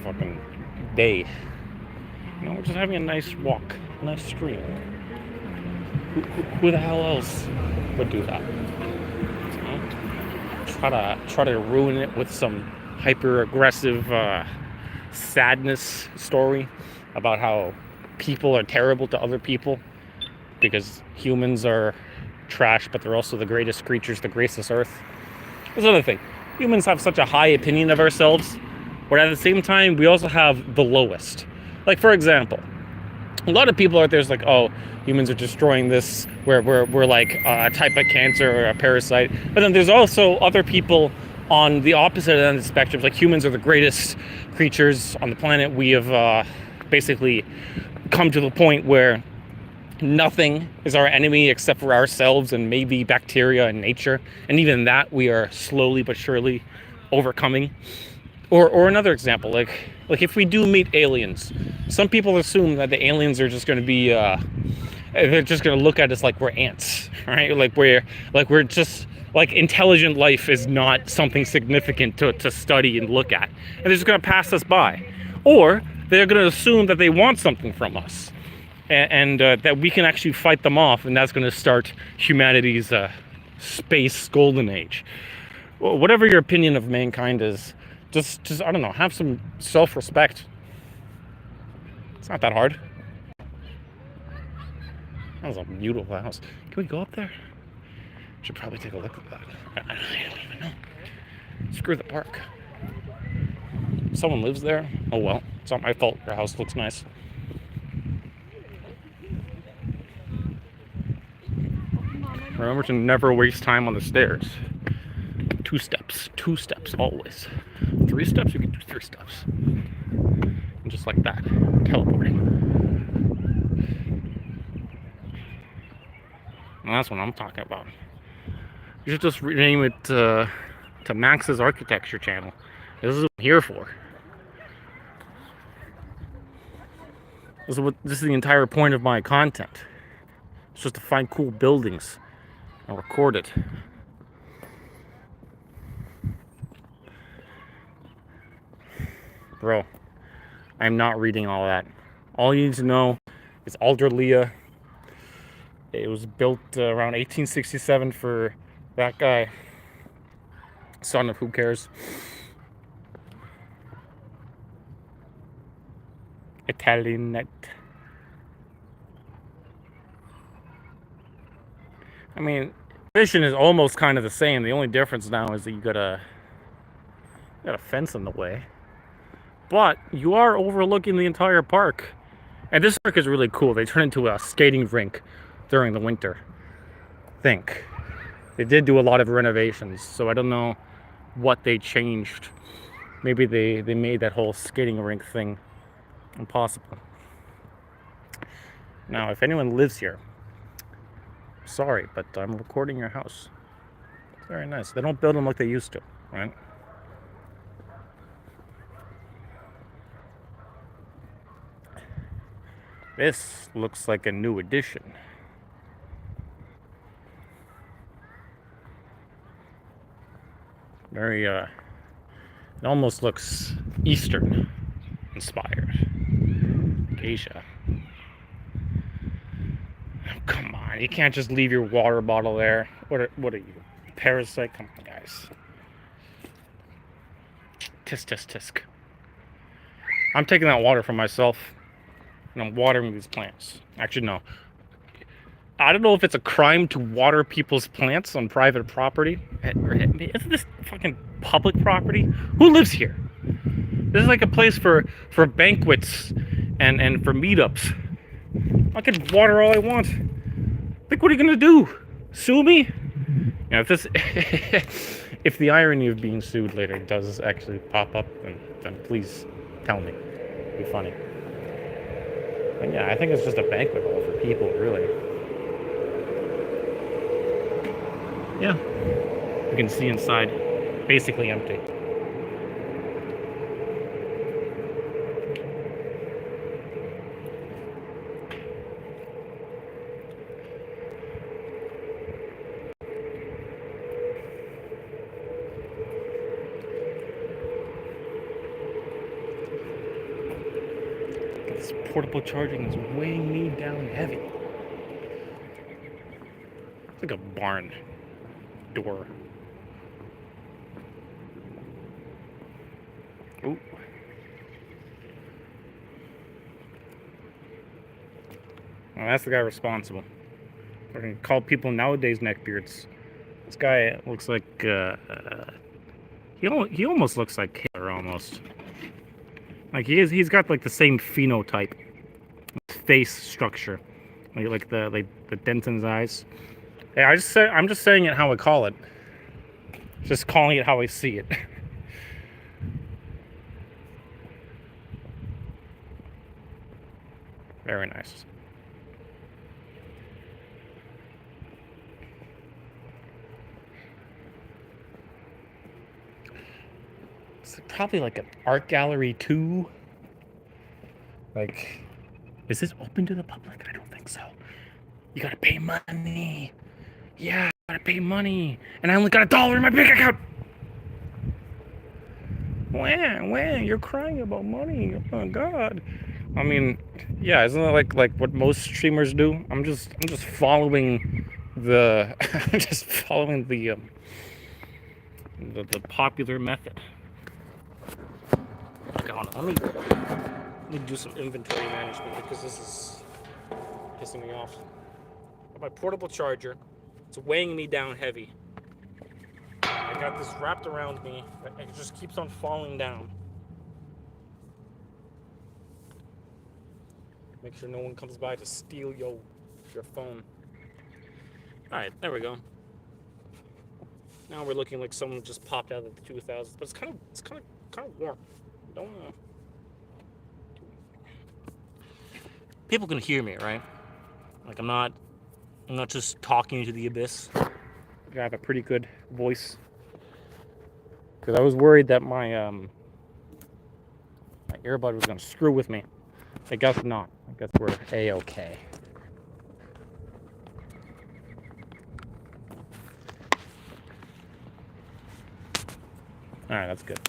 Fucking day. We're just having a nice walk, a nice stream. Who the hell else would do that? Try to ruin it with some hyper-aggressive sadness story about how people are terrible to other people because humans are trash, but they're also the greatest creatures to grace this earth. There's another thing. humans have such a high opinion of ourselves, but at the same time, we also have the lowest. Like, for example, a lot of people out there's like, oh, humans are destroying this, we're like a type of cancer or a parasite. But then there's also other people on the opposite end of the spectrum. Like, humans are the greatest creatures on the planet. We have basically come to the point where nothing is our enemy except for ourselves and maybe bacteria and nature. And even that we are slowly but surely overcoming. Or another example, like if we do meet aliens, some people assume that the aliens are just going to be, they're just going to look at us like we're ants, right? Like we're just, like, intelligent life is not something significant to study and look at. And they're just going to pass us by. Or they're going to assume that they want something from us. And that we can actually fight them off, and that's going to start humanity's space golden age. Well, whatever your opinion of mankind is, just I don't know, have some self-respect. It's not that hard. That was a beautiful house. Can we go up there? Should probably take a look at that. I don't even know. Screw the park. Someone lives there. Oh well, it's not my fault. Your house looks nice. Remember to never waste time on the stairs. 2 steps always. 3 steps, you can do 3 steps. And just like that, teleporting. And that's what I'm talking about. You should just rename it to Max's Architecture Channel. This is what I'm here for. This is the entire point of my content. It's just to find cool buildings and record it. Bro, I'm not reading all that. All you need to know is Alderlia. It was built around 1867 for that guy. Son of who cares. Italianate. I mean, vision is almost kind of the same. The only difference now is that you got a fence in the way. But you are overlooking the entire park. And this park is really cool. They turned into a skating rink during the winter. Think. They did do a lot of renovations, so I don't know what they changed. Maybe they made that whole skating rink thing impossible. Now, if anyone lives here, sorry, but I'm recording your house. It's very nice. They don't build them like they used to, right? This looks like a new addition. Very, it almost looks Eastern inspired. Geisha. Oh, come on, you can't just leave your water bottle there. What are you, parasite? Come on, guys. Tisk, tisk, tisk. I'm taking that water for myself, and I'm watering these plants. Actually, no. I don't know if it's a crime to water people's plants on private property. Isn't this fucking public property? Who lives here? This is like a place for banquets and for meetups. I can water all I want. Like, what are you gonna do? Sue me? You know, if this, if the irony of being sued later does actually pop up, then please tell me. It'd be funny. But yeah, I think it's just a banquet hall for people, really. Yeah, you can see inside, basically empty. This portable charging is weighing me down heavy. It's like a barn door. Ooh. Well, that's the guy responsible. We're gonna call people nowadays neckbeards. This guy looks like He almost looks like Hitler almost. Like he's got like the same phenotype, face structure, like the dent in his eyes. Hey, I'm just saying it how I call it. Just calling it how I see it. Very nice. It's probably like an art gallery too. Like, is this open to the public? I don't think so. You gotta pay money. Yeah, I gotta pay money. And I only got $1 in my bank account. When you're crying about money. Oh my god. I mean, yeah, isn't it like what most streamers do? I'm just following the I'm just following the popular method. God, let me do some inventory management because this is pissing me off. My portable charger, it's weighing me down heavy. I got this wrapped around me, it just keeps on falling down. Make sure no one comes by to steal your phone. Alright, there we go. Now we're looking like someone just popped out of the 2000s, but it's kind of warm. Don't people can hear me, right? Like I'm not just talking to the abyss. I have a pretty good voice. Because I was worried that my earbud was gonna screw with me. I guess not. I guess we're A-okay. Alright, that's good.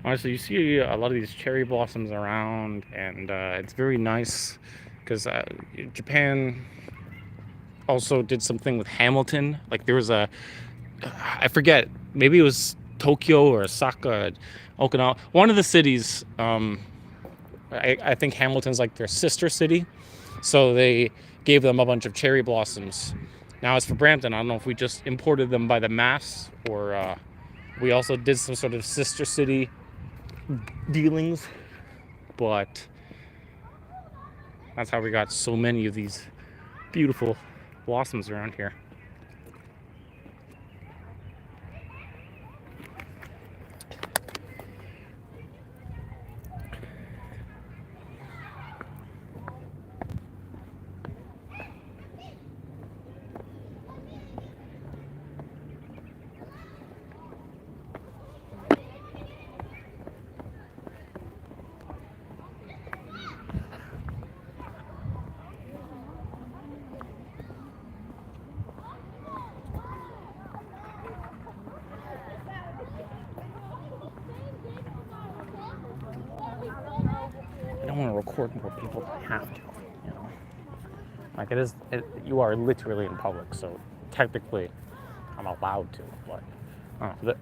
Honestly, you see a lot of these cherry blossoms around, and it's very nice because Japan also did something with Hamilton. Like there was I forget, maybe it was Tokyo or Osaka, Okinawa, one of the cities. I think Hamilton's like their sister city, so they gave them a bunch of cherry blossoms. Now as for Brampton, I don't know if we just imported them by the mass or we also did some sort of sister city dealings, but that's how we got so many of these beautiful blossoms around here. I don't want to record more people than I have to, you know. Like you are literally in public, so technically I'm allowed to. But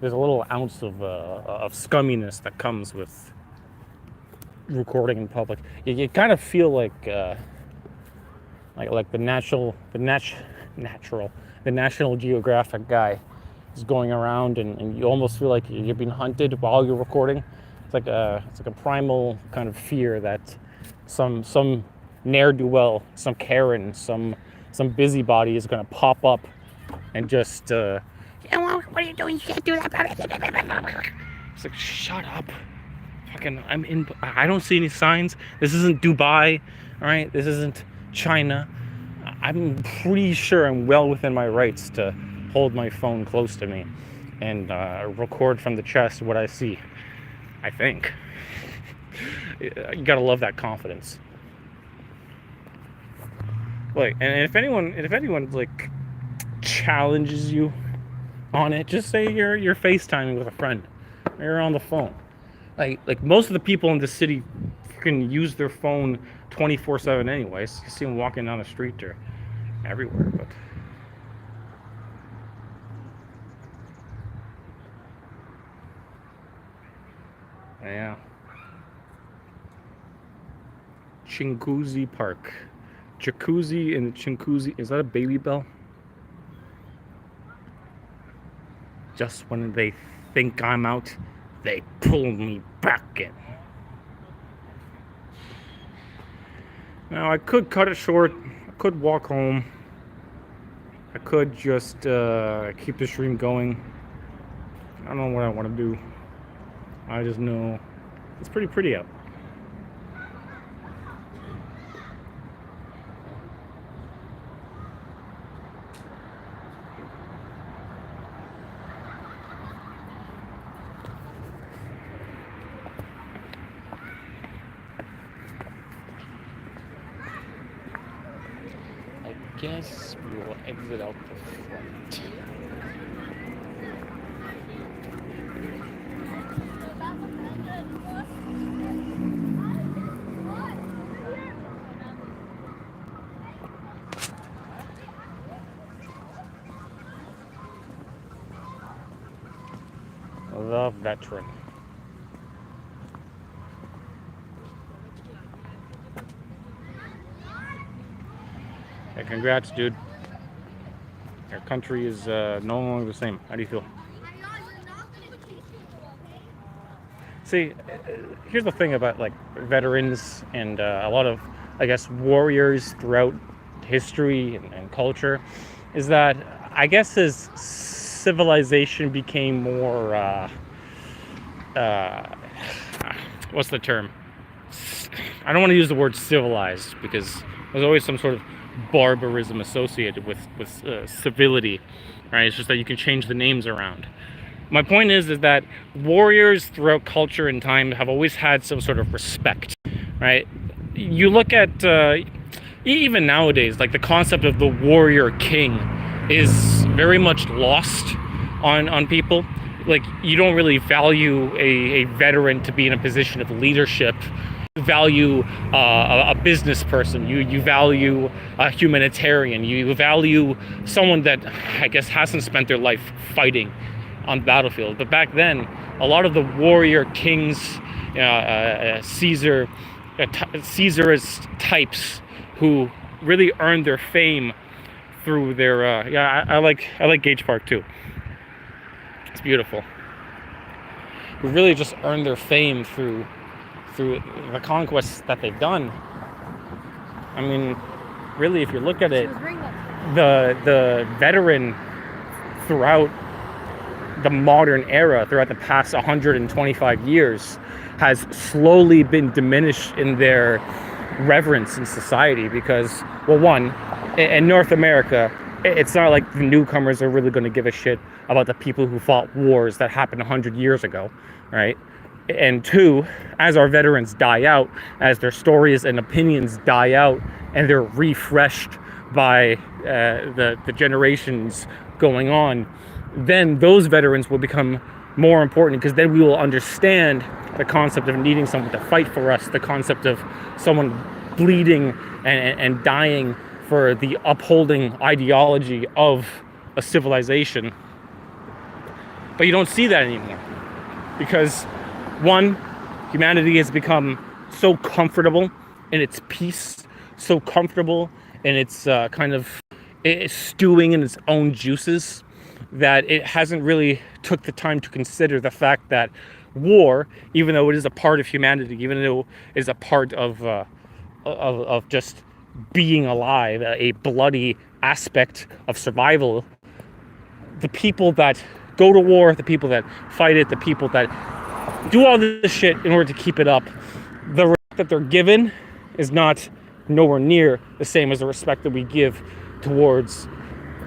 there's a little ounce of scumminess that comes with recording in public. You kind of feel like the National Geographic guy is going around, and you almost feel like you're being hunted while you're recording. It's like a primal kind of fear that some ne'er-do-well, some Karen, some busybody is going to pop up and just yeah, well, what are you doing? You can't do that. It's like, shut up. Fucking, I don't see any signs. This isn't Dubai, all right? This isn't China. I'm pretty sure I'm well within my rights to hold my phone close to me and record from the chest what I see. I think. You gotta love that confidence. Like, and if anyone like challenges you on it, just say you're FaceTiming with a friend. Or you're on the phone. Like most of the people in the city can use their phone 24/7 anyways. You see them walking down the street or everywhere, but yeah. Chinguzi Park. jacuzzi and the chinkuzi. Is that a baby bell? Just when they think I'm out, they pull me back in. Now I could cut it short. I could walk home. I could just keep the stream going. I don't know what I want to do. I just know it's pretty pretty out. I guess we will exit out the front. The veteran. Hey, congrats, dude. Our country is no longer the same. How do you feel? See, here's the thing about like veterans and a lot of, I guess, warriors throughout history and culture, is that I guess as civilization became more, what's the term? I don't want to use the word civilized because there's always some sort of barbarism associated with civility, right? It's just that you can change the names around. My point is that warriors throughout culture and time have always had some sort of respect, right? You look at even nowadays, like the concept of the warrior king is very much lost on people. Like you don't really value a veteran to be in a position of leadership. You value a business person. You value a humanitarian. You value someone that I guess hasn't spent their life fighting on the battlefield. But back then, a lot of the warrior kings, Caesar's types, who really earned their fame through their I like Gage Park too. It's beautiful. Who really just earned their fame through the conquests that they've done. I mean, really, if you look at it, the veteran throughout the modern era, throughout the past 125 years, has slowly been diminished in their reverence in society because, well, one, in North America, it's not like the newcomers are really going to give a shit about the people who fought wars that happened 100 years ago, right? And two, as our veterans die out, as their stories and opinions die out, and they're refreshed by the generations going on, then those veterans will become more important because then we will understand the concept of needing someone to fight for us, the concept of someone bleeding and dying for the upholding ideology of a civilization. But you don't see that anymore because, one, humanity has become so comfortable in its peace, so comfortable in its kind of stewing in its own juices, that it hasn't really took the time to consider the fact that war, even though it is a part of humanity, even though it is a part of just being alive, a bloody aspect of survival, the people that go to war, the people that fight it, the people that do all this shit in order to keep it up, the respect that they're given is not nowhere near the same as the respect that we give towards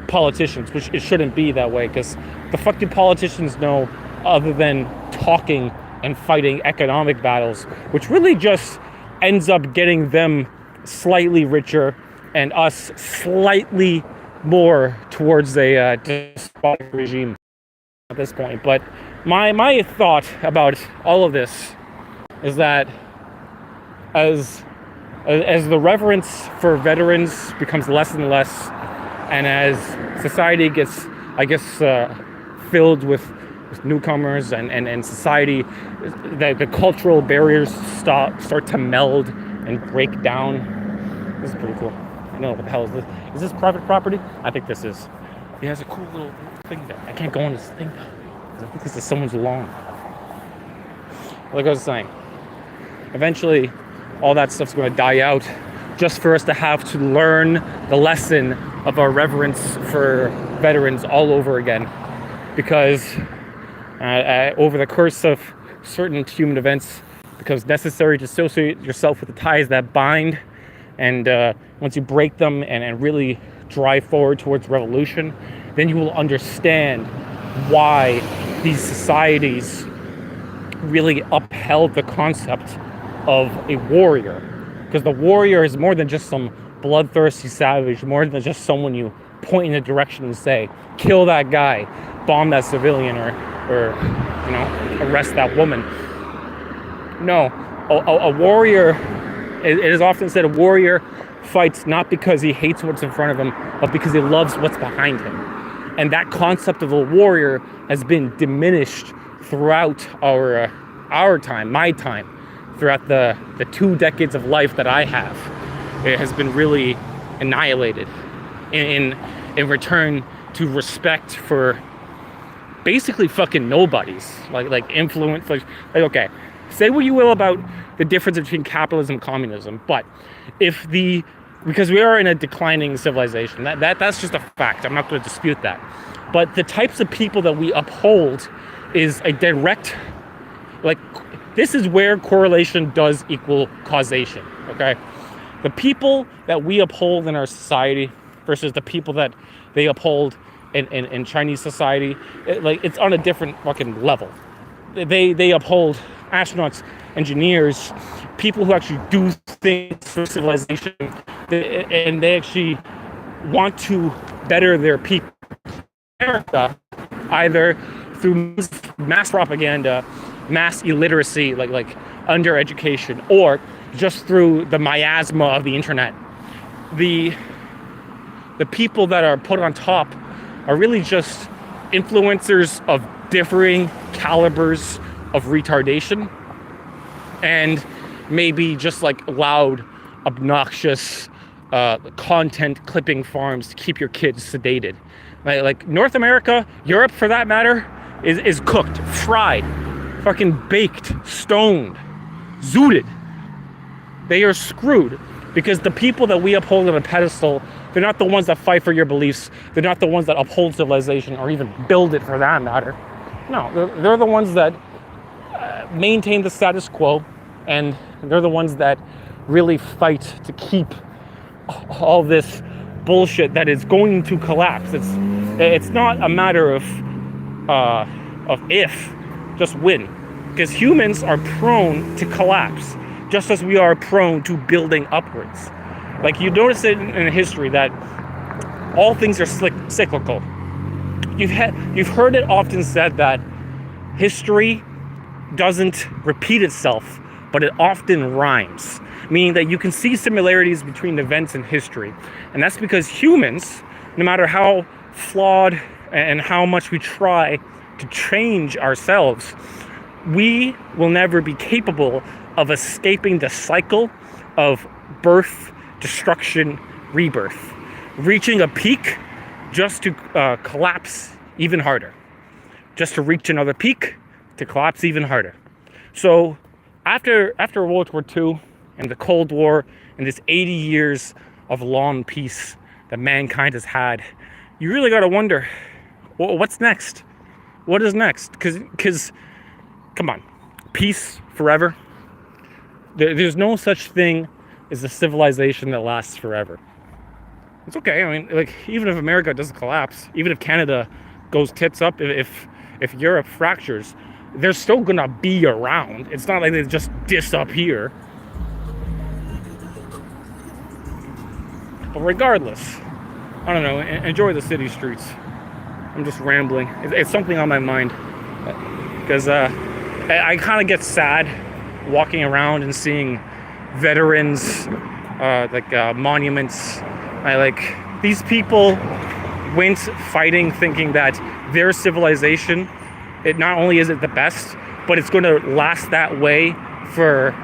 politicians, which it shouldn't be that way, because the fuck do politicians know other than talking and fighting economic battles, which really just ends up getting them slightly richer and us slightly more towards a despotic regime at this point. But my thought about all of this is that as the reverence for veterans becomes less and less, and as society gets, I guess, filled with newcomers and society, the cultural barriers start to meld and break down. This is pretty cool. No, what the hell is this? Is this private property? I think this is. It has a cool little thing there. I can't go on this thing because I think this is someone's lawn. Like I was saying, eventually all that stuff's going to die out just for us to have to learn the lesson of our reverence for veterans all over again. Because over the course of certain human events, it becomes necessary to associate yourself with the ties that bind. And once you break them and really drive forward towards revolution, then you will understand why these societies really upheld the concept of a warrior. Because the warrior is more than just some bloodthirsty savage, more than just someone you point in a direction and say, kill that guy, bomb that civilian, or arrest that woman. No, a warrior, it is often said a warrior fights not because he hates what's in front of him, but because he loves what's behind him. And that concept of a warrior has been diminished throughout our time, my time, throughout the 2 decades of life that I have. It has been really annihilated in return to respect for basically fucking nobodies, like influence, like okay, say what you will about the difference between capitalism and communism, but because we are in a declining civilization, that's just a fact. I'm not going to dispute that. But the types of people that we uphold is a direct, this is where correlation does equal causation, okay? The people that we uphold in our society versus the people that they uphold in Chinese society, it's on a different fucking level. They uphold astronauts, engineers, people who actually do things for civilization, and they actually want to better their people. America, either through mass propaganda, mass illiteracy, like under-education, or just through the miasma of the internet. The people that are put on top are really just influencers of differing calibers of retardation, and maybe just like loud, obnoxious content clipping farms to keep your kids sedated. Like North America, Europe for that matter, is cooked, fried, fucking baked, stoned, zooted. They are screwed because the people that we uphold on a pedestal, they're not the ones that fight for your beliefs. They're not the ones that uphold civilization or even build it for that matter. No, they're the ones that maintain the status quo, and they're the ones that really fight to keep all this bullshit that is going to collapse. It's not a matter of if, just when. Because humans are prone to collapse, just as we are prone to building upwards. Like you notice it in history that all things are cyclical. You've heard it often said that history doesn't repeat itself, but it often rhymes, meaning that you can see similarities between events in history. And that's because humans, no matter how flawed and how much we try to change ourselves, we will never be capable of escaping the cycle of birth, destruction, rebirth, reaching a peak just to collapse even harder, just to reach another peak to collapse even harder. So after World War II and the Cold War and this 80 years of long peace that mankind has had, you really got to wonder, what's next? What is next? Because, come on, peace forever? There's no such thing as a civilization that lasts forever. It's okay. I mean, even if America doesn't collapse, even if Canada goes tits up, if Europe fractures, they're still gonna be around. It's not like they just disappear. But regardless, I don't know, enjoy the city streets. I'm just rambling. It's something on my mind. Because I kind of get sad walking around and seeing veterans, monuments. These people went fighting thinking that their civilization, it not only is it the best, but it's going to last that way for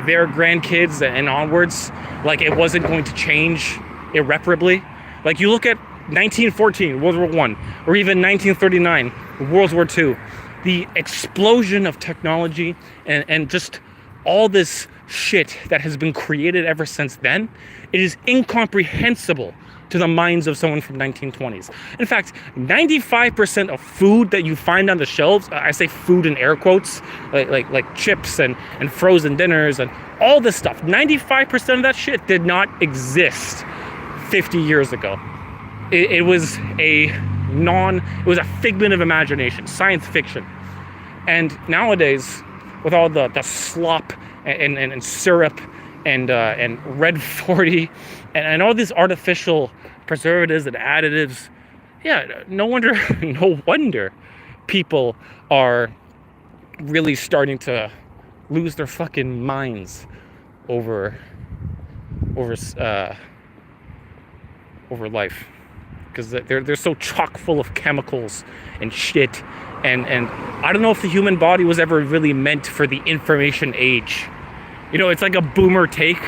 their grandkids and onwards. Like it wasn't going to change irreparably. Like you look at 1914, World War I, or even 1939, World War II, the explosion of technology and just all this shit that has been created ever since then, it is incomprehensible to the minds of someone from 1920s. In fact, 95% of food that you find on the shelves, I say food in air quotes, like chips and frozen dinners and all this stuff, 95% of that shit did not exist 50 years ago. It was a figment of imagination, science fiction. And nowadays, with all the slop and syrup and red 40 and all these artificial preservatives and additives, yeah, no wonder people are really starting to lose their fucking minds over life, because they're so chock full of chemicals and shit, and I don't know if the human body was ever really meant for the information age. You know, it's like a boomer take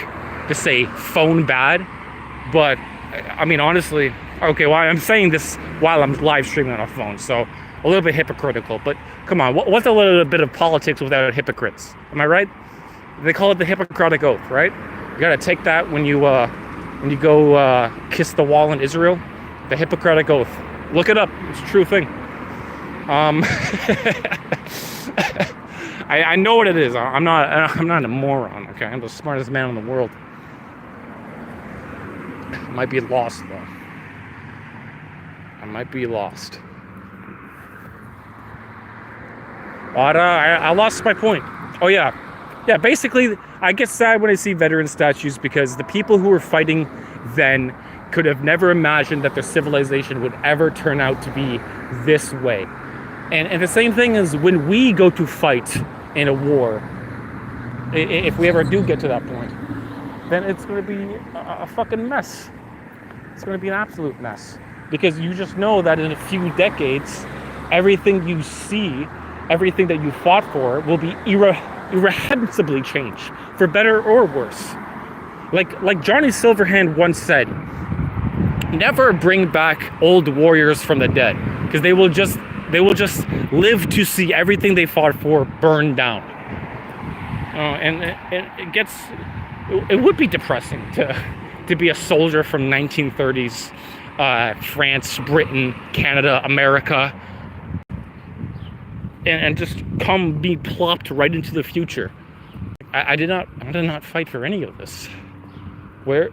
to say phone bad, but I mean, honestly, okay, well, I'm saying this while I'm live streaming on a phone, so a little bit hypocritical, but come on, what's a little bit of politics without hypocrites? Am I right? They call it the Hippocratic Oath, right? You gotta take that when you go kiss the wall in Israel. The Hippocratic Oath. Look it up. It's a true thing. I know what it is. I'm not a moron. Okay, I'm the smartest man in the world. I might be lost though. I might be lost. But I lost my point. Oh yeah. Basically, I get sad when I see veteran statues because the people who were fighting then could have never imagined that their civilization would ever turn out to be this way. And the same thing is when we go to fight in a war, if we ever do get to that point, then it's going to be a fucking mess. It's going to be an absolute mess. Because you just know that in a few decades, everything you see, everything that you fought for will be irreversibly changed, for better or worse. Like Johnny Silverhand once said, never bring back old warriors from the dead, because they will just live to see everything they fought for burned down. And it would be depressing to be a soldier from 1930s France, Britain, Canada, America, and just be plopped right into the future. I did not fight for any of this. Where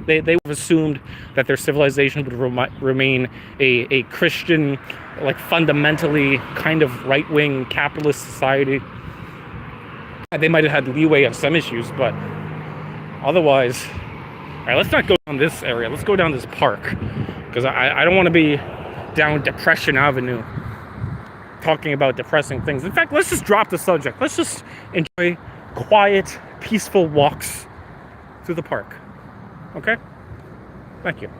they assumed that their civilization would remain a Christian, like fundamentally kind of right-wing capitalist society. They might have had leeway on some issues, but otherwise, all right, let's not go down this area. Let's go down this park, because I don't want to be down Depression Avenue talking about depressing things. In fact, let's just drop the subject. Let's just enjoy quiet, peaceful walks through the park. Okay? Thank you.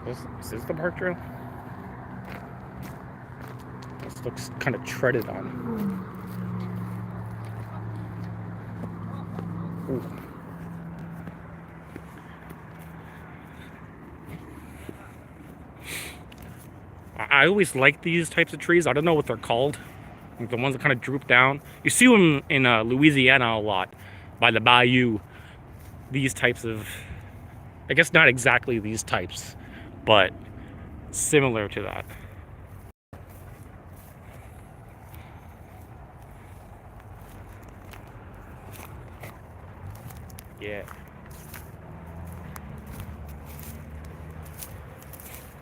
Is this the park trail? This looks kind of treaded on. Ooh. I always like these types of trees. I don't know what they're called. Like the ones that kind of droop down. You see them in Louisiana a lot, by the bayou. These types of, I guess not exactly these types, but similar to that. Yeah.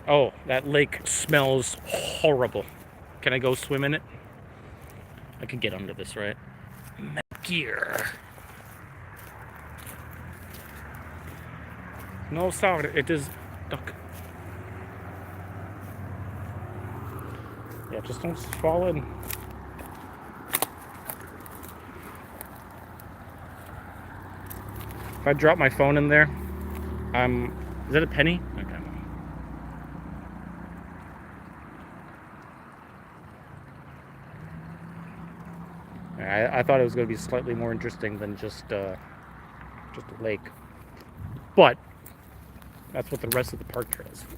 Oh, that lake smells horrible. Can I go swim in it? I could get under this, right? Gear. No, sorry, it is duck. Yeah, just don't fall in. If I drop my phone in there, I'm Is that a penny? Okay. I thought it was going to be slightly more interesting than just a lake. But that's what the rest of the park trail is for.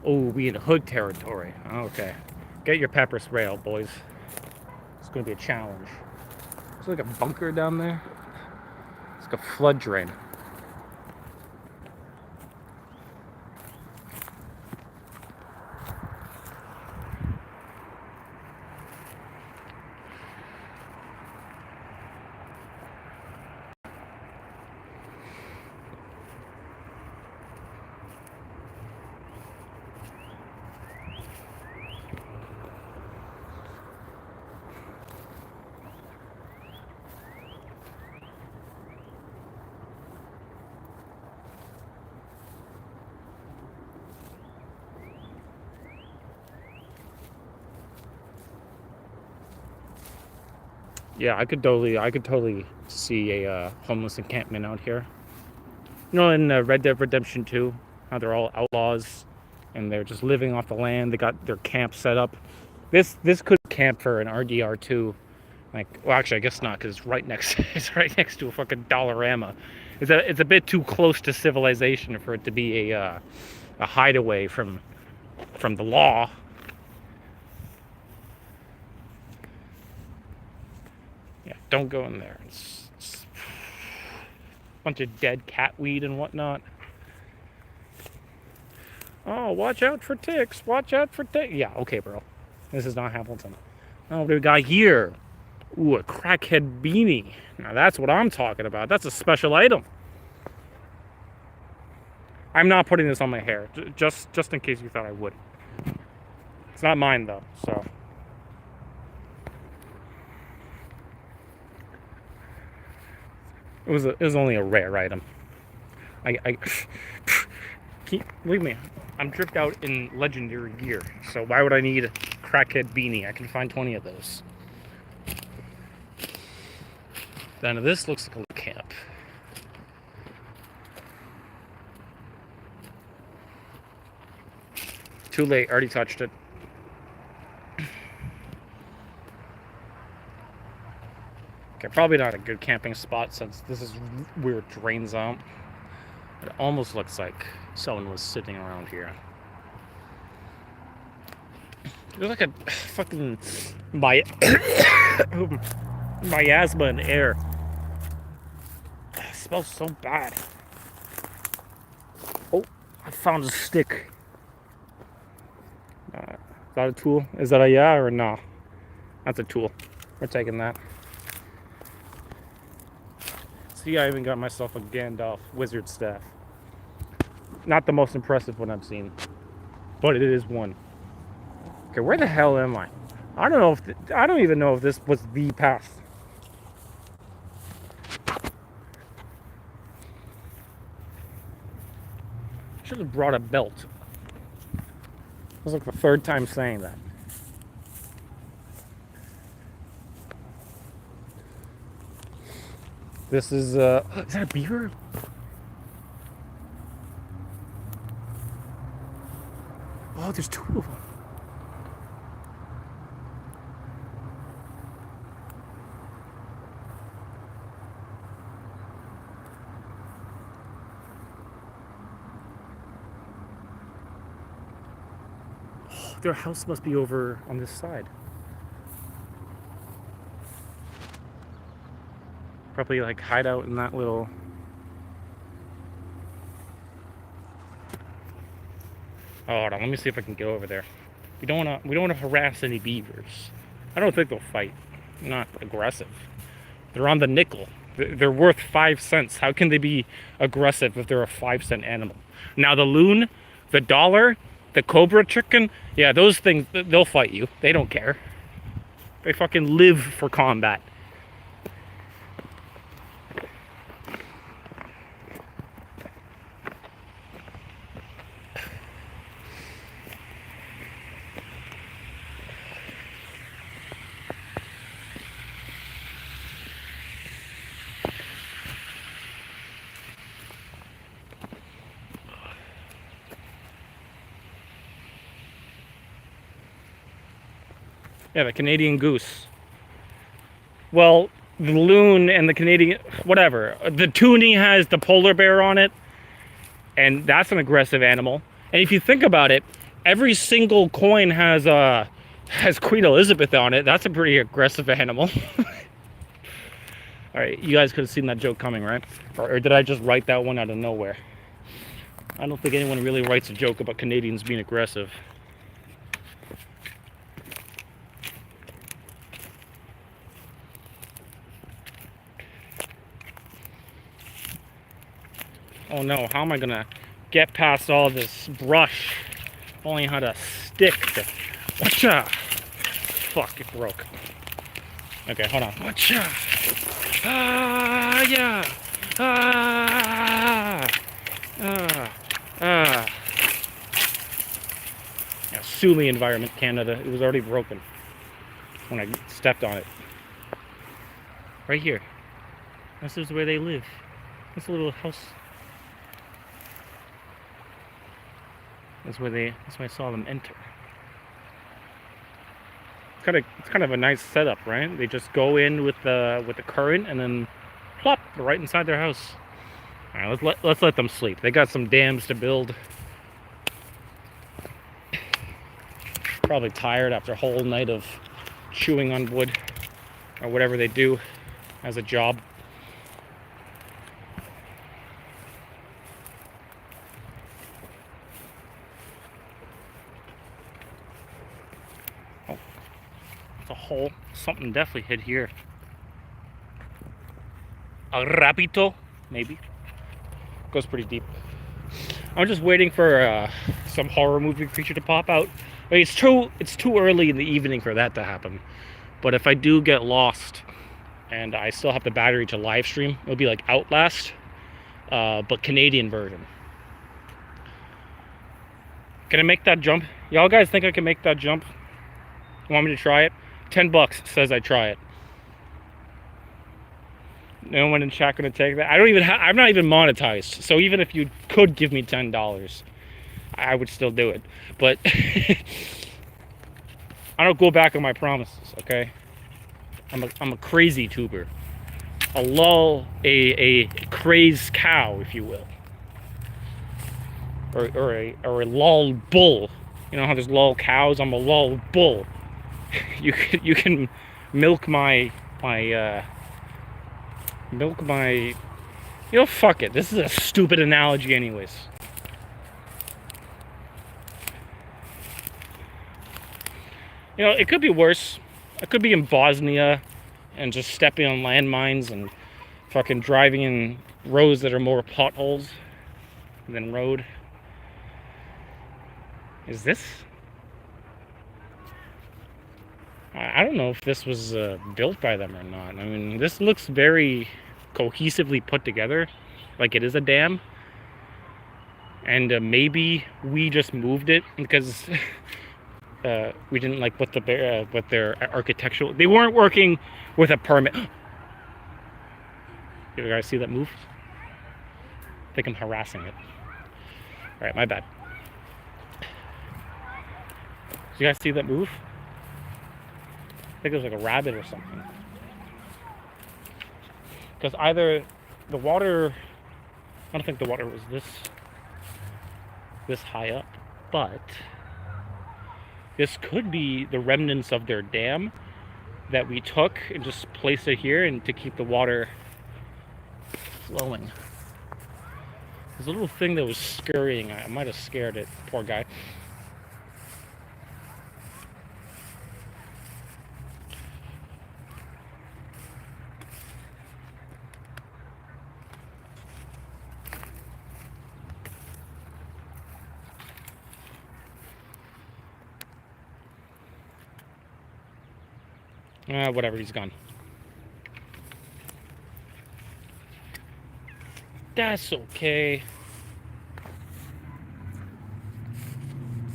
Oh, we in hood territory. Okay. Get your pepper spray out, boys. It's going to be a challenge. There's like a bunker down there. It's like a flood drain. Yeah, I could totally see a homeless encampment out here. You know, in Red Dead Redemption 2, how they're all outlaws and they're just living off the land. They got their camp set up. This could camp for an RDR2. Like, well, actually, I guess not, because it's right next to a fucking Dollarama. It's a bit too close to civilization for it to be a hideaway from the law. Yeah, don't go in there. It's a bunch of dead cat weed and whatnot. Oh, watch out for ticks. Watch out for ticks. Yeah, okay, bro. This is not Hamilton. Oh, what do we got here? Ooh, a crackhead beanie. Now that's what I'm talking about. That's a special item. I'm not putting this on my hair, just in case you thought I would. It's not mine though, so. It was only a rare item. Believe me, I'm dripped out in legendary gear, so why would I need a crackhead beanie? I can find 20 of those. Then this looks like a little camp. Too late, already touched it. Okay, probably not a good camping spot since this is where it drains out. It almost looks like someone was sitting around here. There's like a fucking miasma in the air. It smells so bad. Oh, I found a stick. Is that a tool? Is that a yeah or a no? That's a tool. We're taking that. See, I even got myself a Gandalf wizard staff. Not the most impressive one I've seen, but it is one. Okay, where the hell am I? I don't even know if this was the path. Should have brought a belt. That was like the third time saying that. This is that a beaver? Oh, there's two of them. Oh, their house must be over on this side. Probably like hide out in that little. Oh, hold on, let me see if I can get over there. We don't wanna harass any beavers. I don't think they'll fight. They're not aggressive. They're on the nickel. They're worth 5 cents. How can they be aggressive if they're a 5-cent animal? Now the loon, the dollar, the cobra chicken, yeah, those things, they'll fight you. They don't care. They fucking live for combat. Yeah, the Canadian goose. Well, the loon and the Canadian, whatever. The toonie has the polar bear on it, and that's an aggressive animal. And if you think about it, every single coin has Queen Elizabeth on it. That's a pretty aggressive animal. All right, you guys could have seen that joke coming, right? Or did I just write that one out of nowhere? I don't think anyone really writes a joke about Canadians being aggressive. Oh no, how am I gonna get past all this brush? Only had a stick to... Whatcha? Fuck, it broke. Okay, hold on. Whatcha? Ah, yeah. Ah. Yeah, sue me, Environment Canada. It was already broken when I stepped on it. Right here. This is where they live. This little house. That's where I saw them enter. It's kind of a nice setup, right? They just go in with the current and then plop right inside their house. All right, let's let them sleep. They got some dams to build. Probably tired after a whole night of chewing on wood or whatever they do as a job. Oh, it's a hole. Something definitely hid here. A rapito, maybe. Goes pretty deep. I'm just waiting for some horror movie creature to pop out. I mean, it's too early in the evening for that to happen. But if I do get lost and I still have the battery to live stream, it'll be like Outlast, but Canadian version. Can I make that jump? Y'all guys think I can make that jump? Want me to try it? $10 says I try it. No one in chat gonna take that. I'm not even monetized. So even if you could give me $10, I would still do it. But I don't go back on my promises, okay? I'm a crazy tuber. A crazed cow, if you will. Or a lol bull. You know how there's lol cows? I'm a lol bull. You can milk my you know, fuck it. This is a stupid analogy anyways. You know, it could be worse. I could be in Bosnia and just stepping on landmines and fucking driving in roads that are more potholes than road. Is this? I don't know if this was built by them or not. I mean, this looks very cohesively put together, like it is a dam. And maybe we just moved it because we didn't like what their architectural. They weren't working with a permit. You guys see that move? I think I'm harassing it. All right, my bad. You guys see that move? I think it was like a rabbit or something. Because either the water, I don't think the water was this high up, but this could be the remnants of their dam that we took and just placed it here and to keep the water flowing. There's a little thing that was scurrying. I might have scared it, poor guy. Whatever, he's gone. That's okay.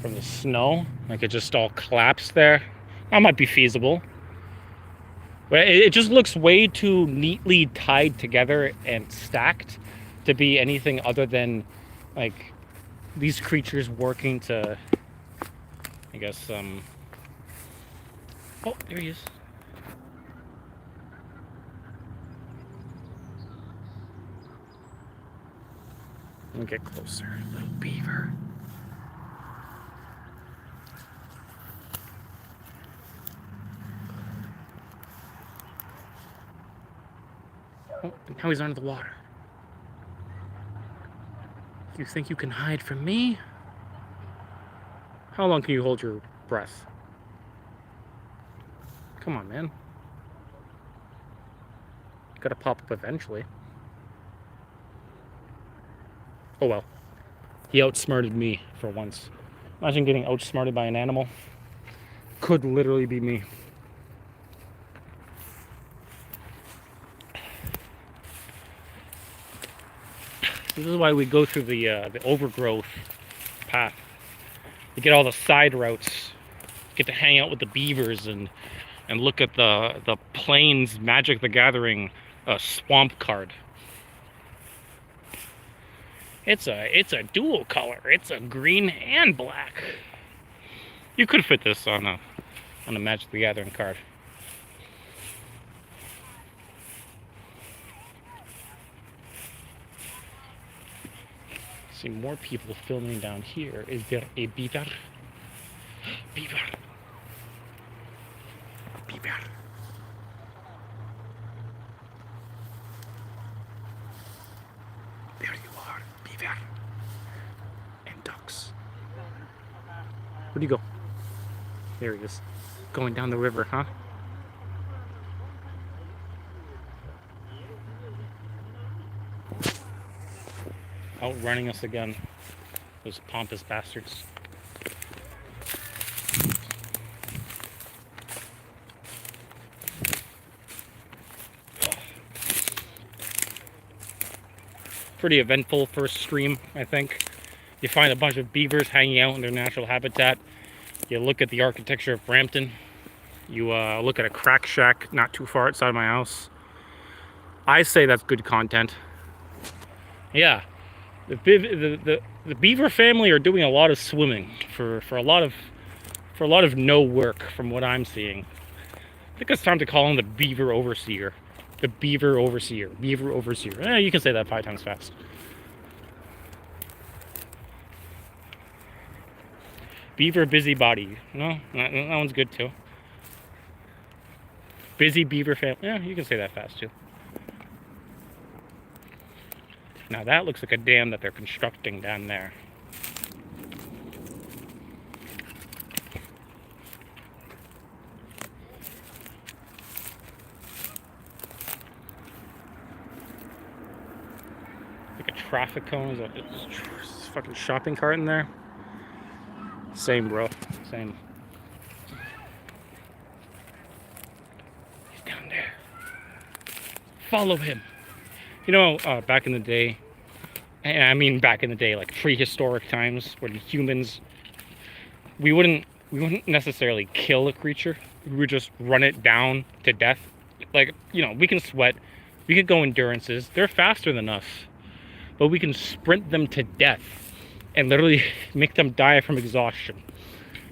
From the snow, like it just all collapsed there. That might be feasible. But it just looks way too neatly tied together and stacked to be anything other than like these creatures working to, I guess, Oh, there he is. Let me get closer. Little beaver. Oh, now he's under the water. You think you can hide from me? How long can you hold your breath? Come on, man. Gotta pop up eventually. Oh well. He outsmarted me for once. Imagine getting outsmarted by an animal. Could literally be me. This is why we go through the overgrowth path. You get all the side routes. Get to hang out with the beavers and look at the Plains Magic the Gathering swamp card. It's a dual color. It's a green and black. You could fit this on a Magic the Gathering card. See more people filming down here. Is there a beaver? Beaver. Beaver. There you are, beaver. And ducks. Where'd you go? There he is. Going down the river, huh? Outrunning us again. Those pompous bastards. Pretty eventful first stream, I think. You find a bunch of beavers hanging out in their natural habitat. You look at the architecture of Brampton. You look at a crack shack not too far outside my house. I say that's good content. Yeah, the beaver family are doing a lot of swimming for a lot of no work from what I'm seeing. I think it's time to call him the beaver overseer. The beaver overseer. Beaver overseer. You can say that 5 times fast. Beaver busybody. No, that one's good too. Busy beaver family. Yeah, you can say that fast too. Now that looks like a dam that they're constructing down there. Like a traffic cone. Is a fucking shopping cart in there. Same, bro. Same. He's down there. Follow him. You know, back in the day, and I mean back in the day, like prehistoric times, when humans, we wouldn't necessarily kill a creature. We would just run it down to death. Like, you know, we can sweat, we could go endurances. They're faster than us, but we can sprint them to death and literally make them die from exhaustion.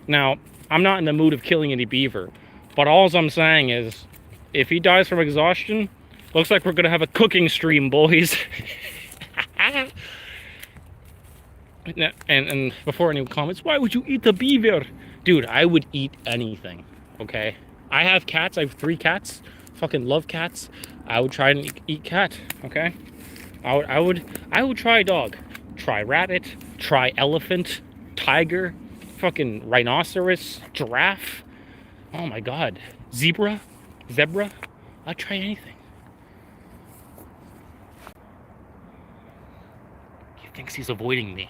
Now, I'm not in the mood of killing any beaver, but all I'm saying is, if he dies from exhaustion, looks like we're gonna have a cooking stream, boys. and before anyone comments, why would you eat the beaver? Dude, I would eat anything, okay? I have cats, I have 3 cats. Fucking love cats. I would try and eat cat, okay? I would try dog. Try rabbit, try elephant, tiger, fucking rhinoceros, giraffe. Oh my god. Zebra? I'd try anything. He thinks he's avoiding me.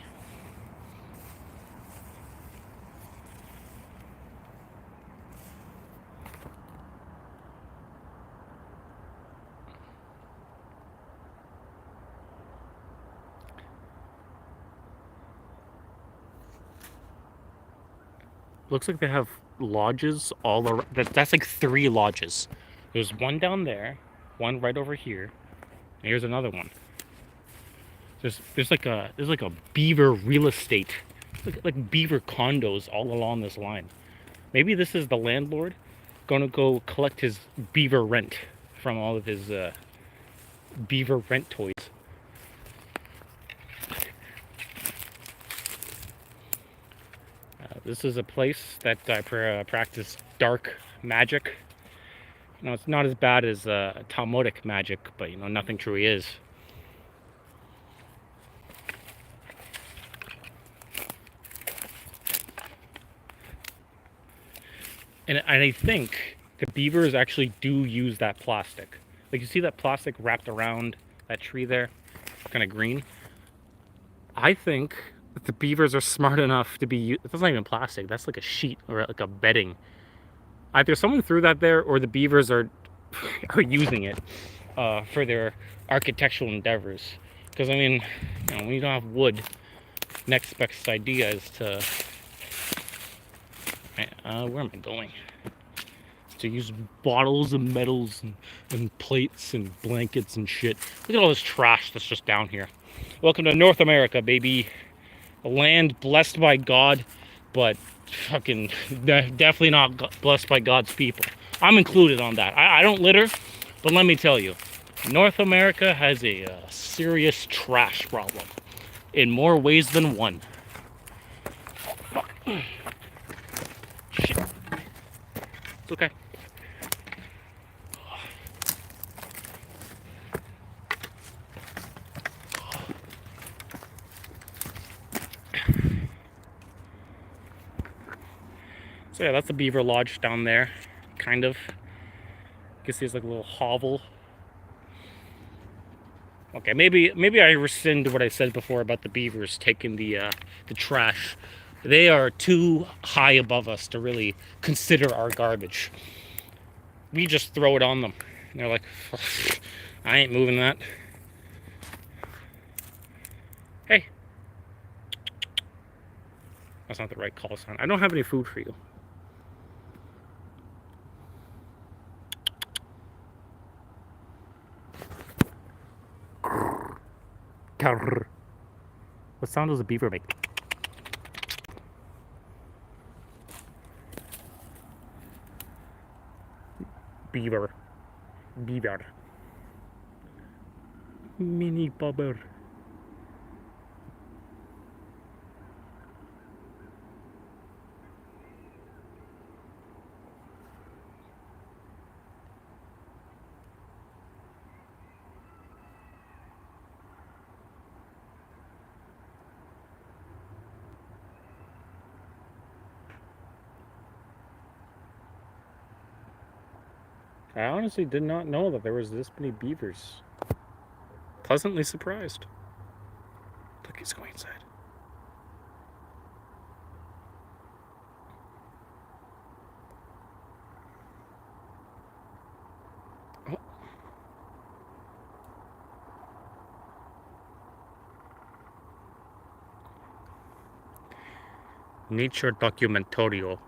Looks like they have lodges all around. That's like 3 lodges. There's one down there, one right over here, and here's another one. There's like a beaver real estate, like beaver condos all along this line. Maybe this is the landlord Gonna go collect his beaver rent from all of his beaver rent toys. This is a place that I practice dark magic. You know, it's not as bad as Talmudic magic, but you know, nothing truly is. And I think the beavers actually do use that plastic. Like, you see that plastic wrapped around that tree there, kind of green? I think that the beavers are smart enough to be. That's not even plastic. That's like a sheet or like a bedding. Either someone threw that there, or the beavers are are using it for their architectural endeavors. Because I mean, you know, when you don't have wood, next best idea is to. Where am I going? To use bottles and metals and plates and blankets and shit. Look at all this trash that's just down here. Welcome to North America, baby. A land blessed by God, but fucking definitely not blessed by God's people. I'm included on that. I don't litter, but let me tell you, North America has a serious trash problem in more ways than one. Fuck. Shit. It's okay. So yeah, that's the beaver lodge down there, kind of. You can see it's like a little hovel. Okay, maybe I rescind what I said before about the beavers taking the trash. They are too high above us to really consider our garbage. We just throw it on them. And they're like, I ain't moving that. Hey. That's not the right call sign. I don't have any food for you. What sound does a beaver make? Beaver. Beaver. Mini bubber. I honestly did not know that there was this many beavers. Pleasantly surprised. Look, he's going inside. Oh. Nature documentario.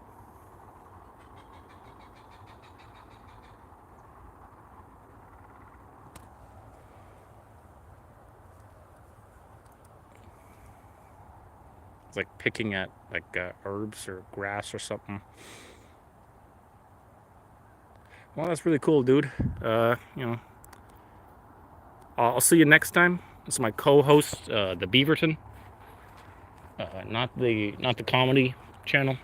It's like picking at like herbs or grass or something. Well, that's really cool, dude. You know, I'll see you next time. This is my co-host, the Beaverton. Not the comedy channel.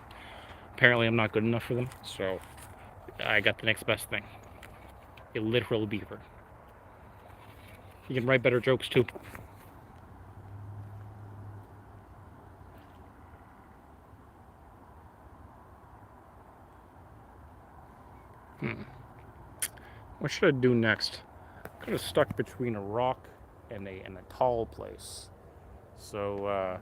Apparently, I'm not good enough for them, so I got the next best thing. A literal beaver. He can write better jokes too. What should I do next? I'm kind of stuck between a rock and a tall place. So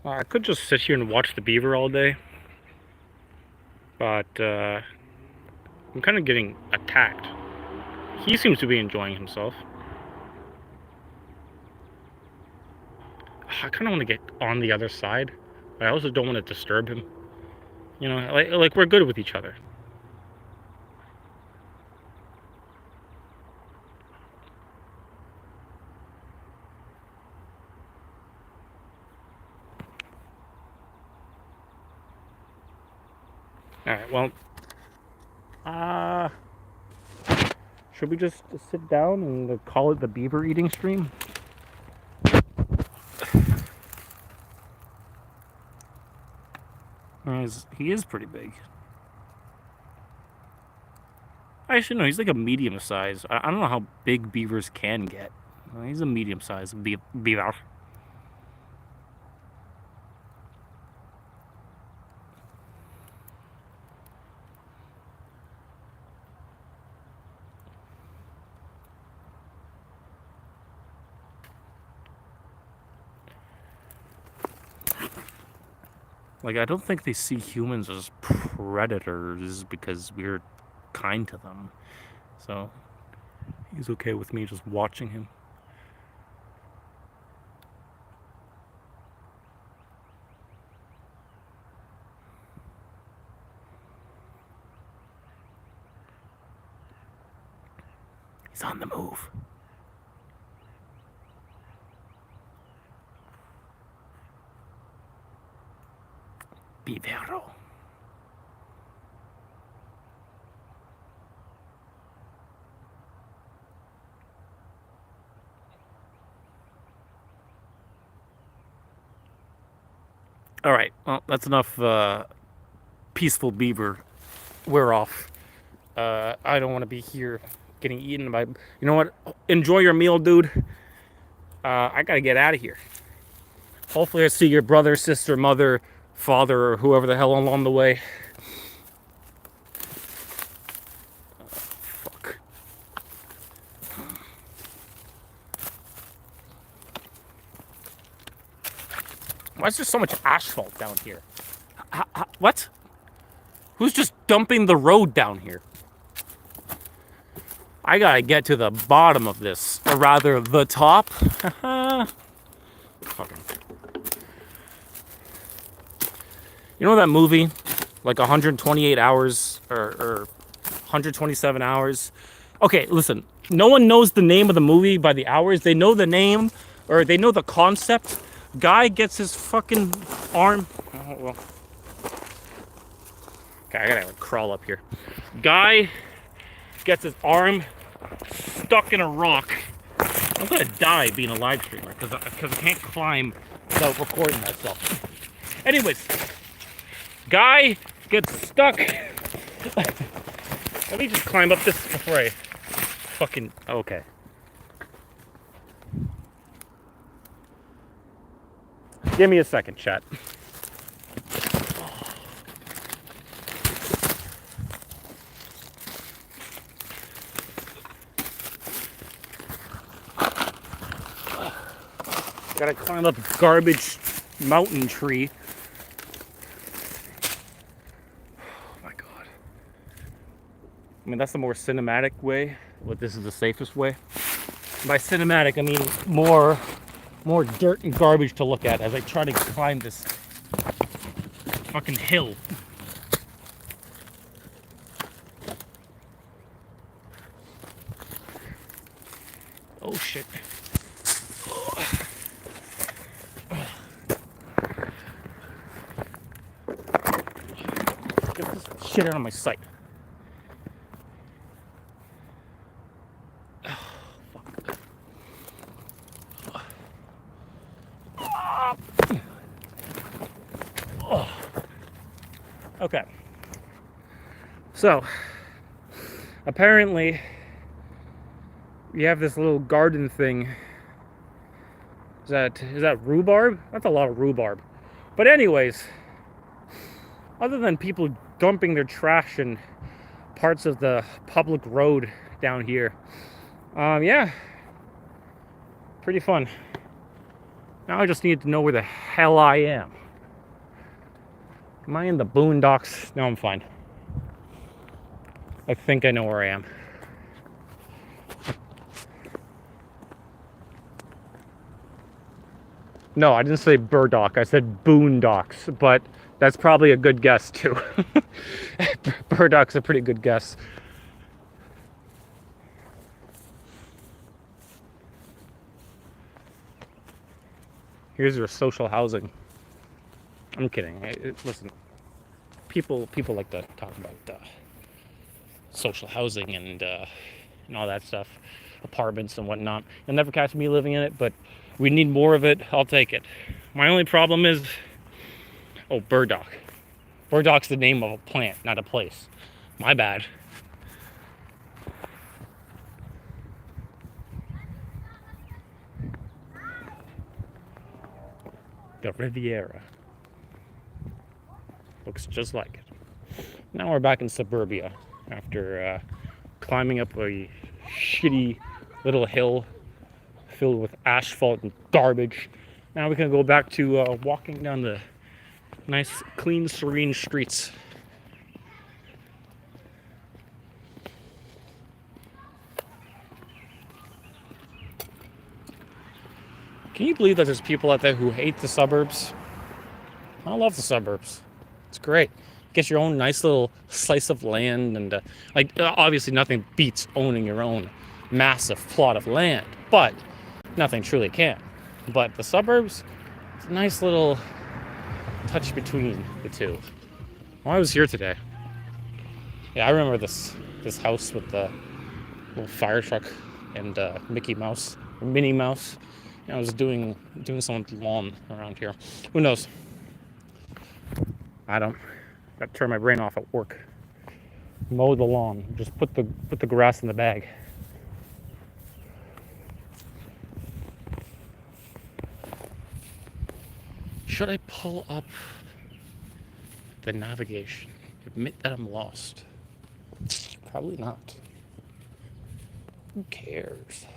I could just sit here and watch the beaver all day, but I'm kind of getting attacked. He seems to be enjoying himself. I kind of want to get on the other side, but I also don't want to disturb him. You know, like we're good with each other. Alright, well, uh, should we just sit down and call it the beaver eating stream? He is pretty big. Actually, no, he's like a medium size. I don't know how big beavers can get. He's a medium size beaver. Like, I don't think they see humans as predators because we're kind to them. So, he's okay with me just watching him. He's on the move. Beavero. All right, well, that's enough peaceful beaver. We're off. I don't want to be here getting eaten by... You know what? Enjoy your meal, dude. I gotta get out of here. Hopefully I see your brother, sister, mother, father, or whoever the hell along the way. Fuck. Why is there so much asphalt down here? What? Who's just dumping the road down here? I gotta get to the bottom of this, or rather, the top. Fucking. You know that movie, like 128 hours or 127 hours? Okay, listen. No one knows the name of the movie by the hours. They know the name, or they know the concept. Guy gets his fucking arm. Oh, well. Okay, I gotta crawl up here. Guy gets his arm stuck in a rock. I'm gonna die being a live streamer because I can't climb without recording myself. Anyways, guy gets stuck. Let me just climb up this before I fucking... Okay. Give me a second, chat. Gotta climb up a garbage mountain tree. Oh my god. I mean, that's the more cinematic way, but this is the safest way. By cinematic, I mean more dirt and garbage to look at as I try to climb this fucking hill. Oh shit. Get this shit out of my sight. Okay. So, apparently, we have this little garden thing. Is that rhubarb? That's a lot of rhubarb. But anyways, other than people dumping their trash in parts of the public road down here, yeah, pretty fun. Now I just need to know where the hell I am. Am I in the boondocks? No, I'm fine. I think I know where I am. No, I didn't say burdock. I said boondocks, but that's probably a good guess too. Burdock's a pretty good guess. Here's your social housing. I'm kidding. Listen. people like to talk about social housing and all that stuff, apartments and whatnot. You'll never catch me living in it, but we need more of it. I'll take it. My only problem is, burdock. Burdock's the name of a plant, not a place. My bad. The Riviera. Looks just like it. Now we're back in suburbia after climbing up a shitty little hill filled with asphalt and garbage. Now we can go back to walking down the nice, clean, serene streets. Can you believe that there's people out there who hate the suburbs? I love the suburbs. It's great. Get your own nice little slice of land, and obviously nothing beats owning your own massive plot of land, but nothing truly can. But the suburbs, it's a nice little touch between the two. Well, I was here today. Yeah, I remember this house with the little fire truck and Mickey Mouse, or Minnie Mouse. I was doing someone's lawn around here. Who knows? I don't. Got to turn my brain off at work. Mow the lawn. Just put the grass in the bag. Should I pull up the navigation? Admit that I'm lost. Probably not. Who cares?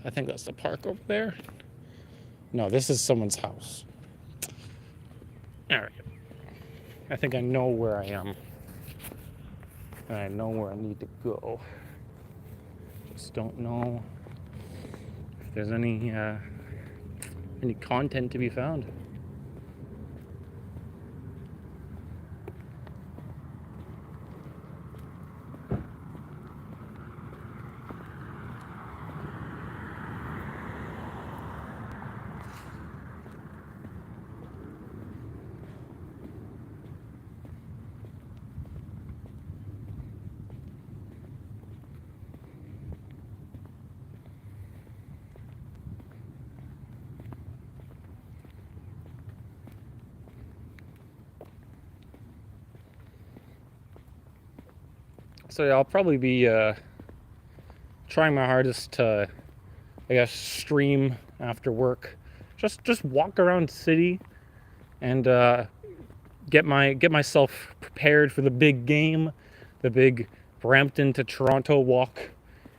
I think that's the park over there. No, this is someone's house. All right. I think I know where I am. And I know where I need to go. Just don't know if there's any content to be found. So yeah, I'll probably be trying my hardest to, I guess, stream after work. Just walk around the city and get myself prepared for the big game, the big Brampton to Toronto walk,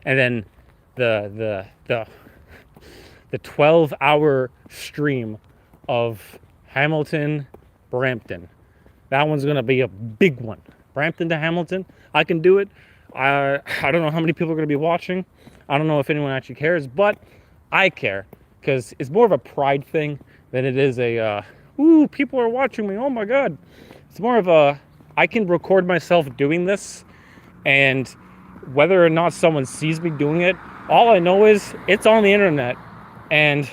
and then the 12-hour stream of Hamilton, Brampton. That one's gonna be a big one. Brampton to Hamilton, I can do it. I don't know how many people are going to be watching. I don't know if anyone actually cares, but I care because it's more of a pride thing than it is a, people are watching me. Oh my God. It's more of a, I can record myself doing this, and whether or not someone sees me doing it, all I know is it's on the internet, and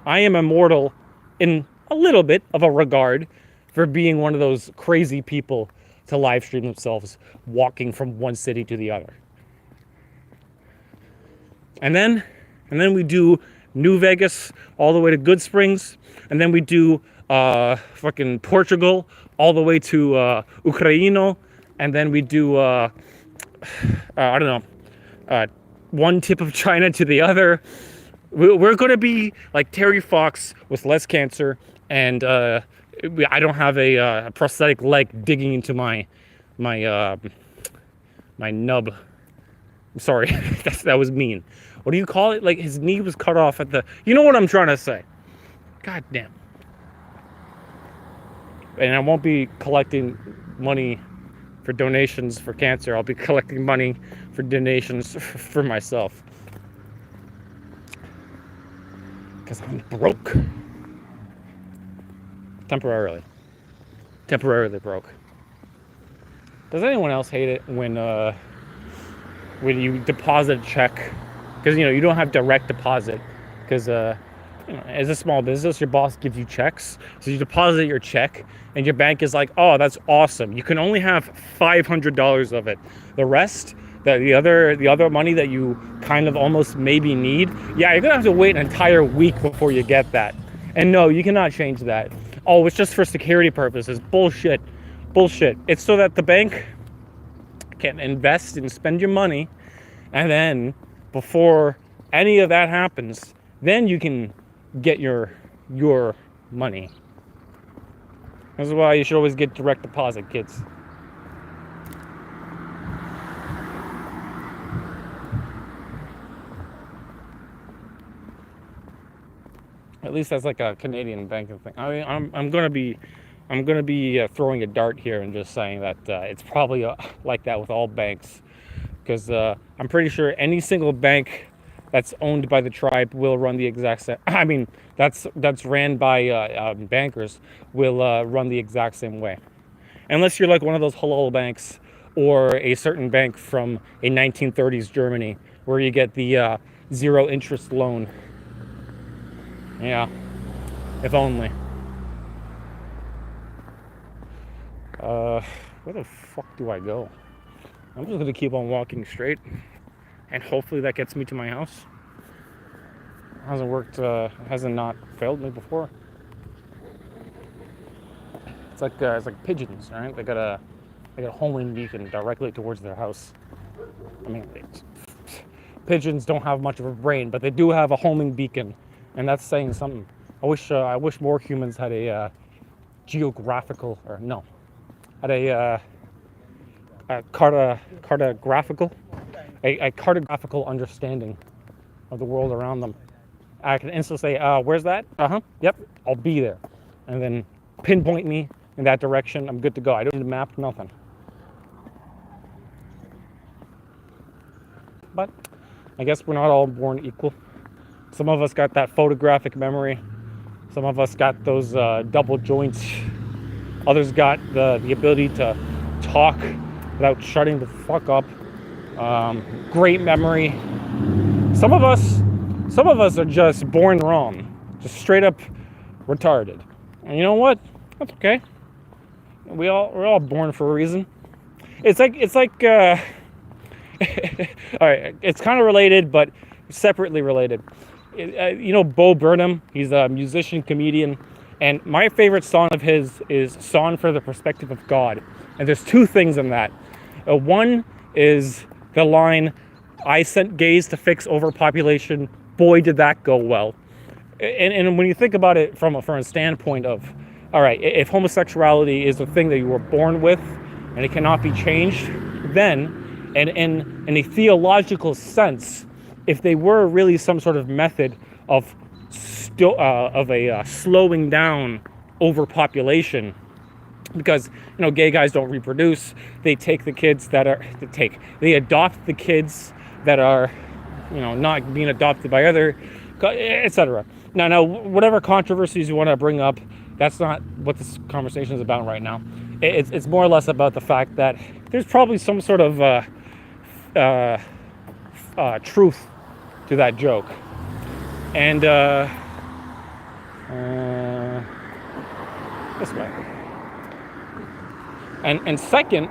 I am immortal in a little bit of a regard for being one of those crazy people to live stream themselves walking from one city to the other. And then we do New Vegas all the way to Good Springs, and then we do fucking Portugal all the way to Ukraino, and then we do I don't know, one tip of China to the other. We're gonna be like Terry Fox with less cancer, and I don't have a prosthetic leg digging into my nub. I'm sorry, that was mean. What do you call it? Like his knee was cut off at the. You know what I'm trying to say? God damn. And I won't be collecting money for donations for cancer. I'll be collecting money for donations for myself. Because I'm broke. Temporarily broke. Does anyone else hate it when you deposit a check? Because you don't have direct deposit. Because as a small business, your boss gives you checks, so you deposit your check, and your bank is like, "Oh, that's awesome. You can only have $500 of it. The rest, the other money that you kind of almost maybe need, yeah, you're gonna have to wait an entire week before you get that." And no, you cannot change that. Oh, it's just for security purposes. Bullshit. It's so that the bank can invest and spend your money, and then before any of that happens, then you can get your money. This is why you should always get direct deposit, kids. At least that's like a Canadian banking thing. I mean, I'm gonna be throwing a dart here and just saying that it's probably like that with all banks, because I'm pretty sure any single bank that's owned by the tribe will run the exact same. I mean, that's ran by bankers will run the exact same way, unless you're like one of those halal banks or a certain bank from a 1930s Germany where you get the zero interest loan. Yeah, if only. Where the fuck do I go? I'm just gonna keep on walking straight, and hopefully that gets me to my house. Hasn't worked, hasn't not failed me before. It's like pigeons, right? They got a homing beacon directly towards their house. I mean, pigeons don't have much of a brain, but they do have a homing beacon, and that's saying something. I wish more humans had a geographical, or no, had a cartographical understanding of the world around them. I can instantly say, where's that? Yep, I'll be there. And then pinpoint me in that direction. I'm good to go. I don't need a map, nothing. But I guess we're not all born equal. Some of us got that photographic memory. Some of us got those double joints. Others got the ability to talk without shutting the fuck up. Great memory. Some of us are just born wrong, just straight up retarded. And you know what? That's okay. We're all born for a reason. It's like all right. It's kind of related, but separately related. Bo Burnham. He's a musician, comedian, and my favorite song of his is "Song for the Perspective of God." And there's two things in that. One is the line, "I sent gays to fix overpopulation. Boy, did that go well." And when you think about it from a standpoint of, all right, if homosexuality is a thing that you were born with and it cannot be changed, then, and in a theological sense, if they were really some sort of method of slowing down overpopulation, because gay guys don't reproduce, they take the kids they adopt the kids that are not being adopted by other, etc. Now whatever controversies you want to bring up, that's not what this conversation is about right now. It's more or less about the fact that there's probably some sort of truth to that joke. And this way. And second,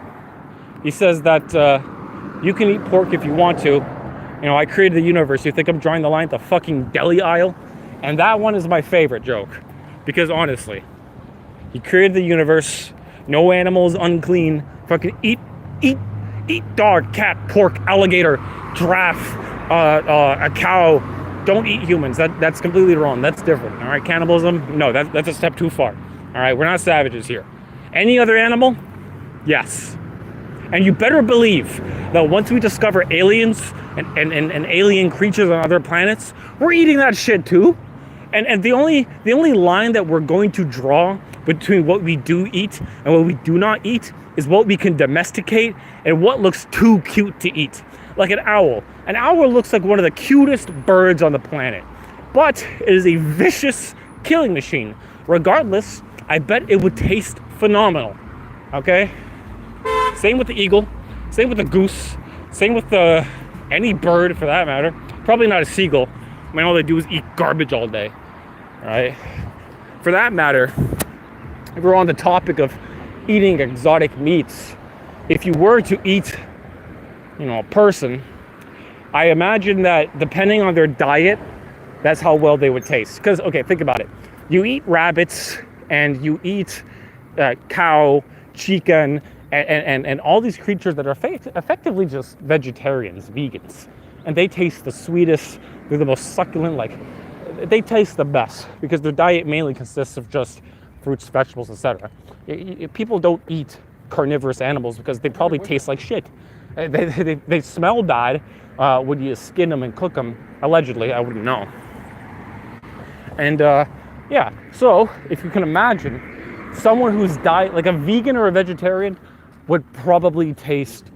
he says that you can eat pork if you want to. I created the universe. You think I'm drawing the line at the fucking deli aisle? And that one is my favorite joke. Because honestly, he created the universe. No animals unclean. Fucking eat dog, cat, pork, alligator, giraffe, a cow. Don't eat humans. That's completely wrong. That's different. All right, cannibalism? No, that's a step too far. All right, we're not savages here. Any other animal? Yes. And you better believe that once we discover aliens and alien creatures on other planets, we're eating that shit too. And the only line that we're going to draw between what we do eat and what we do not eat is what we can domesticate and what looks too cute to eat. Like an owl. An owl looks like one of the cutest birds on the planet, but it is a vicious killing machine. Regardless, I bet it would taste phenomenal. Okay? Same with the eagle. Same with the goose. Same with any bird for that matter. Probably not a seagull. I mean, all they do is eat garbage all day, right? For that matter, if we're on the topic of eating exotic meats, if you were to eat, a person, I imagine that depending on their diet, that's how well they would taste. Because, okay, think about it. You eat rabbits and you eat cow, chicken, and all these creatures that are effectively just vegetarians, vegans. And they taste the sweetest, they're the most succulent, they taste the best because their diet mainly consists of just fruits, vegetables, etc. People don't eat carnivorous animals because they probably taste like shit. They smell bad when you skin them and cook them, allegedly, I wouldn't know. And so if you can imagine, someone whose diet, like a vegan or a vegetarian, would probably taste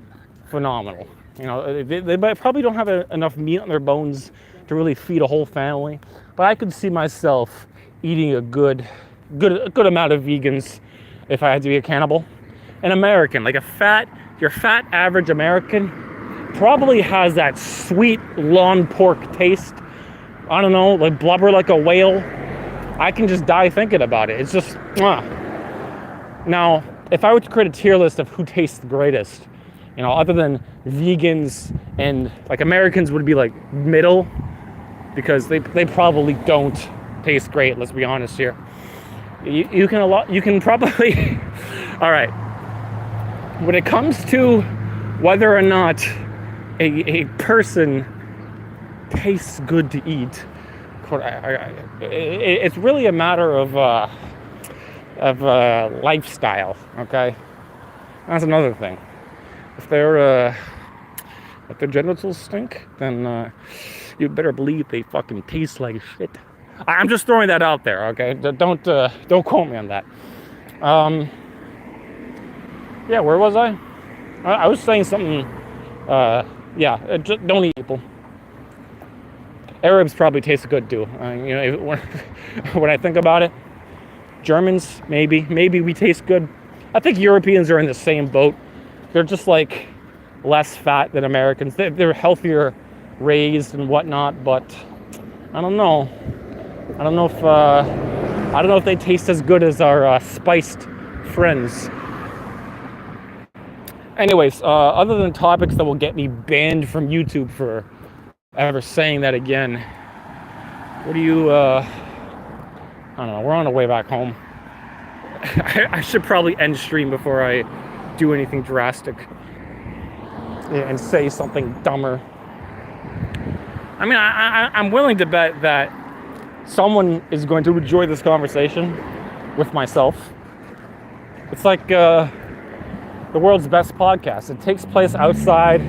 phenomenal. They probably don't have enough meat on their bones to really feed a whole family, but I could see myself eating a good amount of vegans if I had to be a cannibal. An American, like your fat average American, probably has that sweet lawn pork taste. I don't know, like blubber like a whale. I can just die thinking about it. It's just, Now, if I were to create a tier list of who tastes the greatest, other than vegans and like Americans would be like middle, because they probably don't taste great. Let's be honest here. You can probably, all right. When it comes to whether or not a person tastes good to eat, it's really a matter of lifestyle. Okay, that's another thing. If their genitals stink, then you better believe they fucking taste like shit. I'm just throwing that out there. Okay, don't quote me on that. Where was I? I was saying something. Just don't eat people. Arabs probably taste good too. When I think about it, Germans maybe we taste good. I think Europeans are in the same boat. They're just like less fat than Americans. They're healthier raised and whatnot, but I don't know. I don't know if they taste as good as our spiced friends. Anyways, other than topics that will get me banned from YouTube for ever saying that again, what do you, I don't know, we're on our way back home. I should probably end stream before I do anything drastic and say something dumber. I mean, I'm willing to bet that someone is going to enjoy this conversation with myself. It's like the world's best podcast. It takes place outside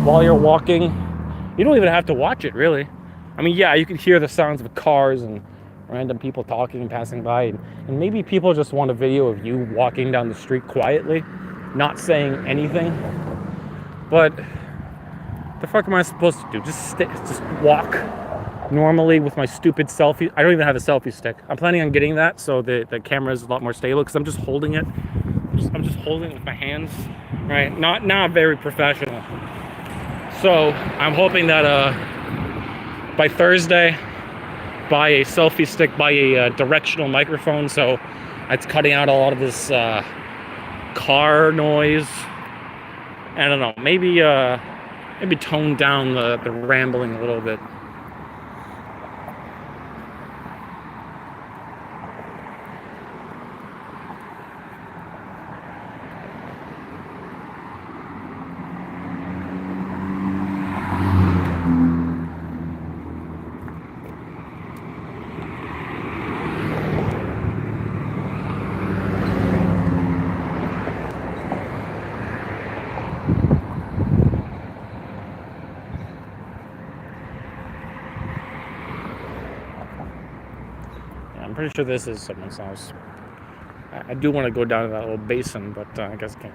while you're walking. You don't even have to watch it, really. I mean, yeah, you can hear the sounds of cars and random people talking and passing by, and maybe people just want a video of you walking down the street quietly, not saying anything. But the fuck am I supposed to do? Just walk normally with my stupid selfie. I don't even have a selfie stick. I'm planning on getting that so the camera is a lot more stable because I'm just holding it. I'm just holding it with my hands, right? Not very professional. So I'm hoping that by Thursday, buy a selfie stick, buy a directional microphone, so it's cutting out a lot of this car noise. I don't know, maybe tone down the rambling a little bit. I'm pretty sure this is someone's house. I do want to go down to that little basin, but I guess I can't.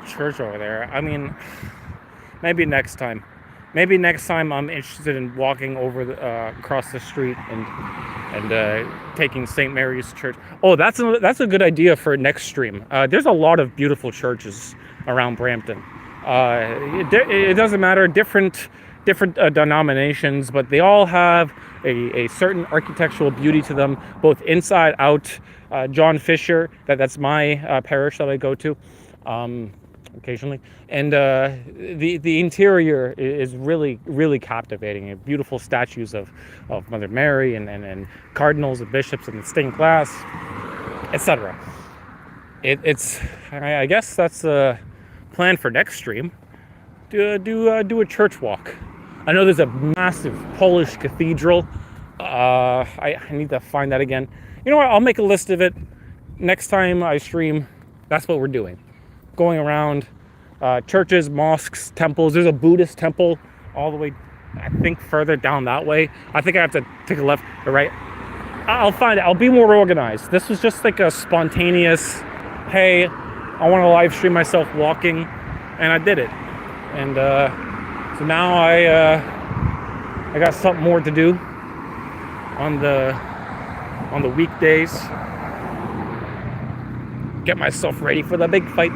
church over there. I mean, maybe next time. Maybe next time I'm interested in walking over across the street and taking St. Mary's Church. Oh, that's a good idea for next stream. There's a lot of beautiful churches around Brampton. It doesn't matter, different denominations, but they all have a certain architectural beauty to them, both inside out. John Fisher, that's my parish that I go to. Occasionally, and the interior is really captivating. Beautiful statues of Mother Mary and cardinals and bishops and stained glass, etc. I guess that's a plan for next stream. Do a church walk. I know there's a massive Polish cathedral. I need to find that again. You know what? I'll make a list of it next time I stream. That's what we're doing. Going around churches, mosques, temples. There's a Buddhist temple all the way, I think, further down that way. I think I have to take a left or right. I'll find it. I'll be more organized. This was just like a spontaneous, hey, I want to live stream myself walking, and I did it. And so now I got something more to do on the weekdays. Get myself ready for the big fight.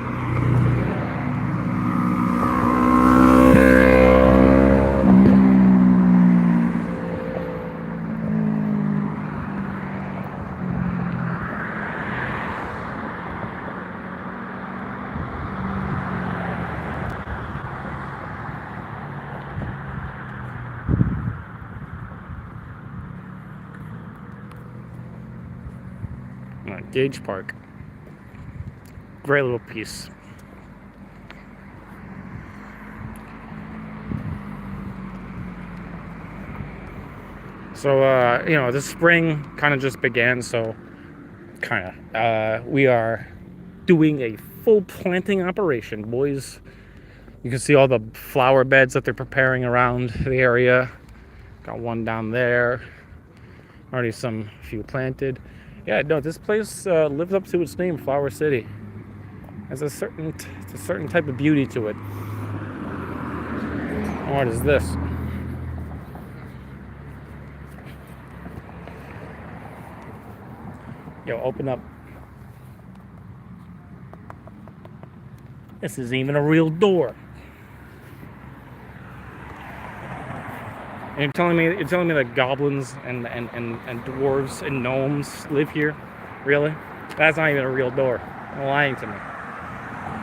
Gage Park. Great little piece. So, the spring kind of just began, so we are doing a full planting operation, boys. You can see all the flower beds that they're preparing around the area. Got one down there. Already few planted. Yeah, no, this place lives up to its name, Flower City. It's a certain type of beauty to it. What is this? Yo, open up. This isn't even a real door. And you're telling me that goblins and dwarves and gnomes live here? Really? That's not even a real door. You're lying to me.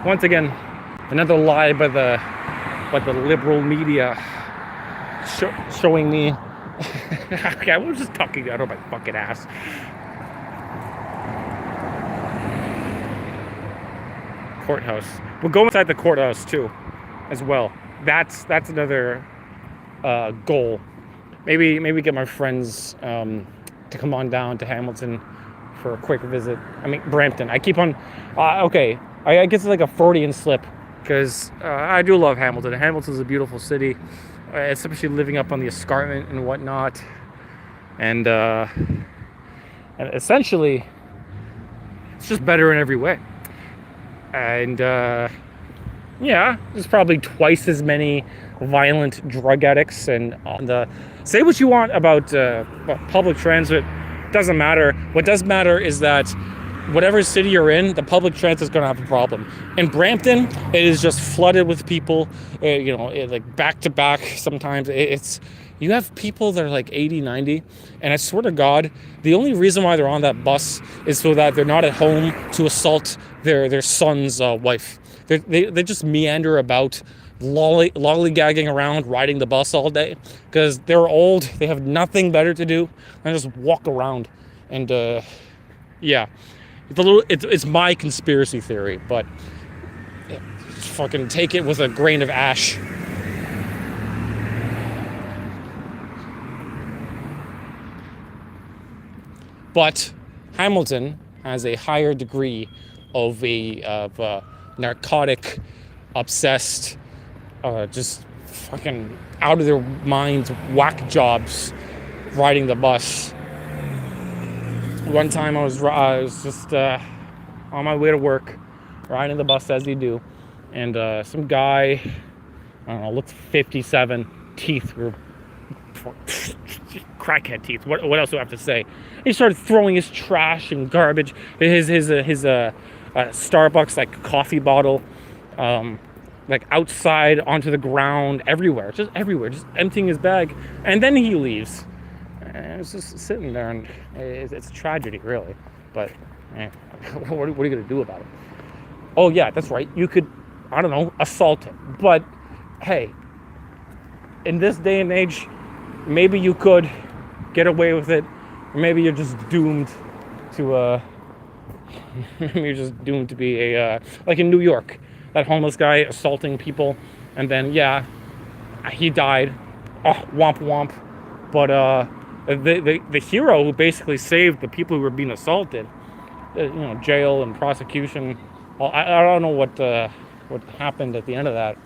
Once again, another lie by the liberal media showing me. Okay, I was just talking out of my fucking ass. Courthouse. We'll go inside the courthouse too, as well. That's another goal. Maybe get my friends to come on down to Hamilton for a quick visit. I mean, Brampton. I keep on. Okay, I guess it's like a Freudian slip because I do love Hamilton. Hamilton's a beautiful city, especially living up on the escarpment and whatnot. And essentially, it's just better in every way. And yeah, there's probably twice as many violent drug addicts. And say what you want about public transit, doesn't matter. What does matter is that whatever city you're in, the public transit is going to have a problem. In Brampton, it is just flooded with people, like back to back. Sometimes you have people that are like 80, 90, and I swear to God, the only reason why they're on that bus is so that they're not at home to assault their son's wife. They just meander about, lollygagging around, riding the bus all day because they're old. They have nothing better to do than just walk around. And yeah, it's my conspiracy theory, but fucking take it with a grain of ash. But Hamilton has a higher degree of narcotic obsessed, just fucking out of their minds whack jobs riding the bus. One time I was just on my way to work, riding the bus as you do, and some guy, I don't know, looks 57, teeth were crackhead teeth. What else do I have to say? He started throwing his trash and garbage, his Starbucks like coffee bottle, like outside onto the ground, everywhere, just emptying his bag, and then he leaves. And it's just sitting there, and it's a tragedy, really. But what are you gonna do about it? Oh yeah, that's right. You could, I don't know, assault it. But hey, in this day and age, maybe you could get away with it, or maybe you're just doomed to you're just doomed to be a like in New York, that homeless guy assaulting people, and then yeah, he died. Oh, womp womp. But the hero who basically saved the people who were being assaulted, jail and prosecution. Well, I don't know what happened at the end of that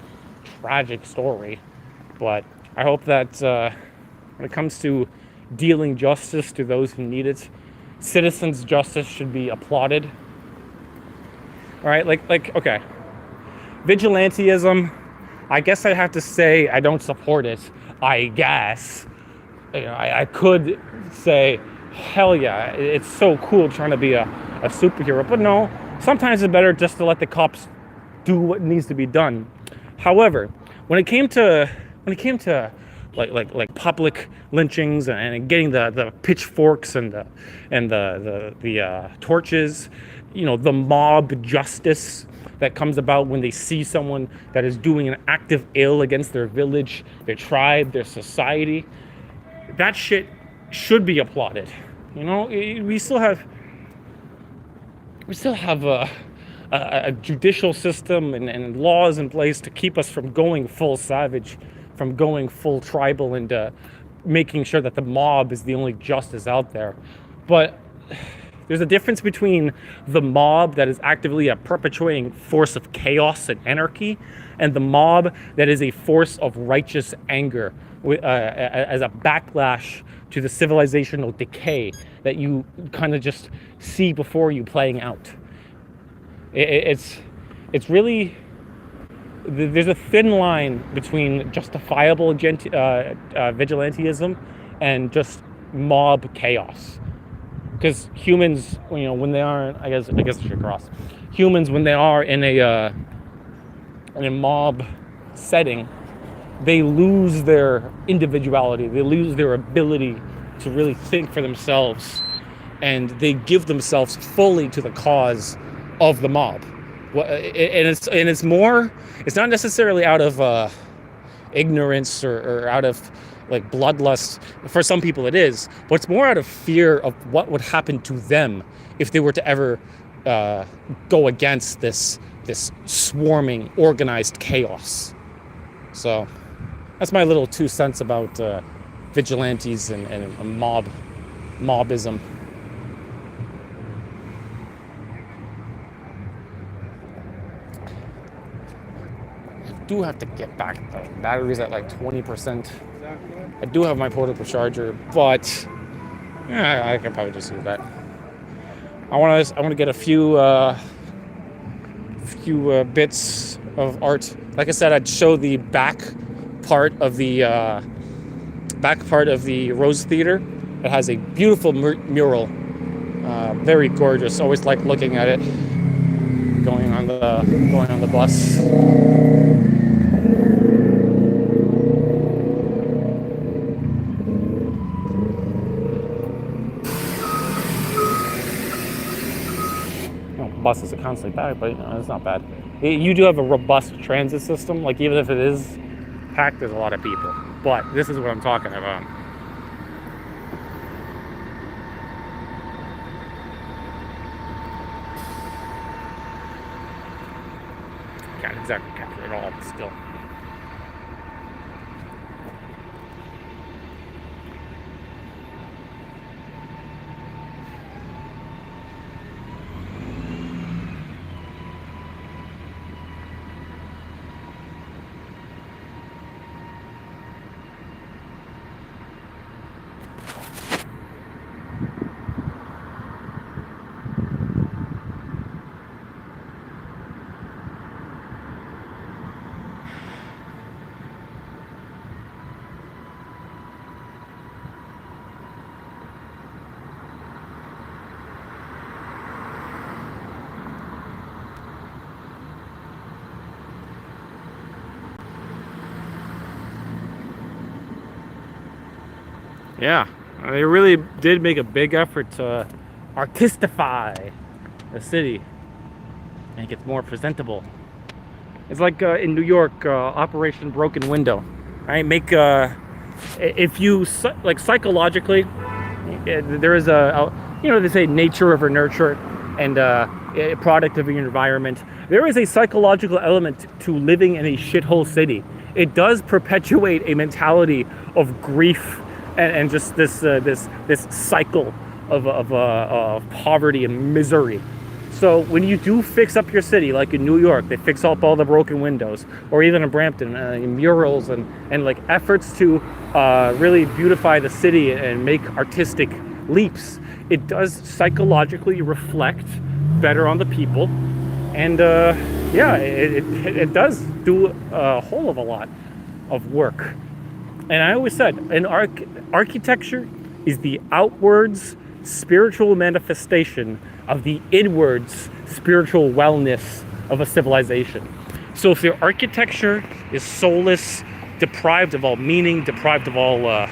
tragic story, but I hope that when it comes to dealing justice to those who need it, citizens' justice should be applauded. All right, like okay, vigilantism. I guess I have to say I don't support it. I guess I could say, hell yeah, it's so cool trying to be a superhero, but no. Sometimes it's better just to let the cops do what needs to be done. However, when it came to like public lynchings and getting the pitchforks and the torches, the mob justice that comes about when they see someone that is doing an active ill against their village, their tribe, their society, that shit should be applauded. We still have a judicial system and laws in place to keep us from going full savage, from going full tribal, and making sure that the mob is the only justice out there. But there's a difference between the mob that is actively a perpetuating force of chaos and anarchy, and the mob that is a force of righteous anger as a backlash to the civilizational decay that you kind of just see before you playing out. It's really, there's a thin line between justifiable vigilantism and just mob chaos. Because humans, when they are, I guess I should cross. Humans, when they are in a mob setting, they lose their individuality. They lose their ability to really think for themselves, and they give themselves fully to the cause of the mob. It's not necessarily out of ignorance or out of like bloodlust. For some people it is, but it's more out of fear of what would happen to them if they were to ever go against this swarming organized chaos. So that's my little 2 cents about vigilantes and mobism. I do have to get back. The battery's at like 20%. I do have my portable charger, but I could probably just use that. I want to get a few bits of art. Like I said, I'd show the back part of the Rose Theater. It has a beautiful mural, very gorgeous. Always like looking at it. Going on the bus. Buses are constantly packed, but it's not bad. You do have a robust transit system. Like even if it is packed, there's a lot of people. But this is what I'm talking about. Can't exactly capture it all, but still. Yeah, they really did make a big effort to artistify the city, make it more presentable. It's like in New York, Operation Broken Window, right? Make if you like psychologically, there is they say nature over nurture, and a product of your environment. There is a psychological element to living in a shithole city. It does perpetuate a mentality of grief and just this cycle of poverty and misery. So when you do fix up your city, like in New York, they fix up all the broken windows, or even in Brampton, murals and like efforts to really beautify the city and make artistic leaps, it does psychologically reflect better on the people. And it does do a whole of a lot of work. And I always said, architecture is the outwards spiritual manifestation of the inwards spiritual wellness of a civilization. So if your architecture is soulless, deprived of all meaning, deprived of all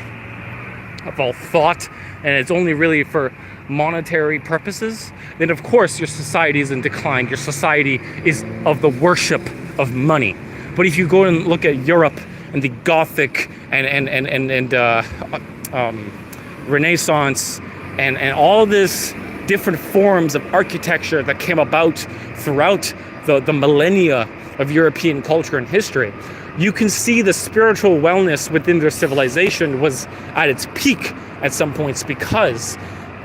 thought, and it's only really for monetary purposes, then of course your society is in decline. Your society is of the worship of money. But if you go and look at Europe and the Gothic and Renaissance and all this different forms of architecture that came about throughout the millennia of European culture and history, you can see the spiritual wellness within their civilization was at its peak at some points, because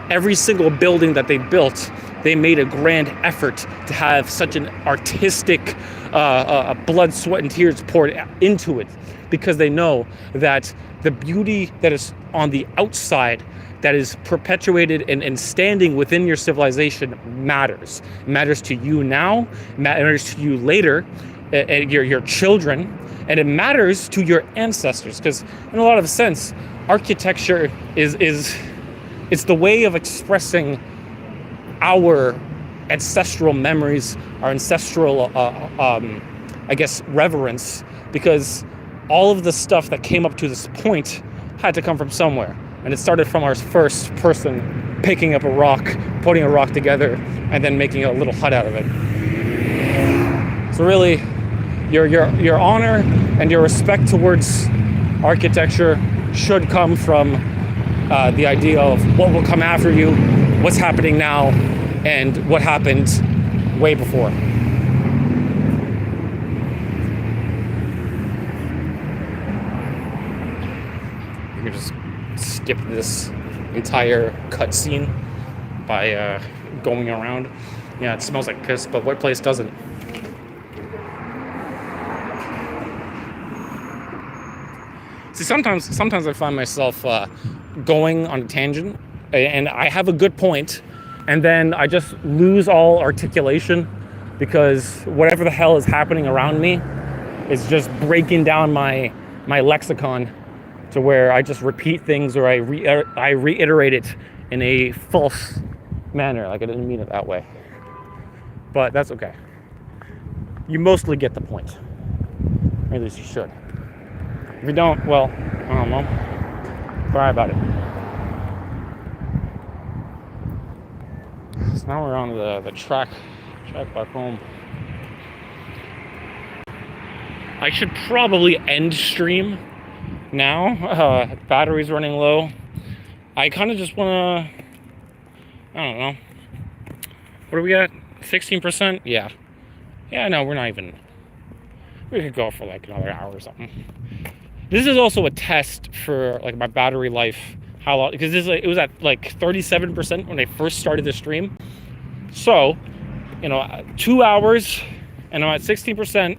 every single building that they built, they made a grand effort to have such an artistic blood, sweat, and tears poured into it, because they know that the beauty that is on the outside, that is perpetuated and standing within your civilization, matters. It matters to you now, matters to you later, your children, and it matters to your ancestors. Because in a lot of sense, architecture is it's the way of expressing our ancestral memories, our ancestral, reverence, because all of the stuff that came up to this point had to come from somewhere. And it started from our first person picking up a rock, putting a rock together, and then making a little hut out of it. So really, your honor and your respect towards architecture should come from the idea of what will come after you, what's happening now, and what happened way before. You can just skip this entire cutscene by going around. Yeah, it smells like piss, but what place doesn't? See, sometimes I find myself going on a tangent, and I have a good point, and then I just lose all articulation, because whatever the hell is happening around me is just breaking down my lexicon to where I just repeat things, or I reiterate it in a false manner, like I didn't mean it that way. But that's okay. You mostly get the point. Or at least you should. If you don't, well, I don't know. Sorry about it. So now we're on the track back home. I should probably end stream now. Battery's running low. I kind of just want to, I don't know. What are we at? 16%? Yeah. Yeah, no, we're not even. We could go for like another hour or something. This is also a test for like my battery life. How long? Because it was at like 37% when I first started the stream. So, 2 hours, and I'm at 16%.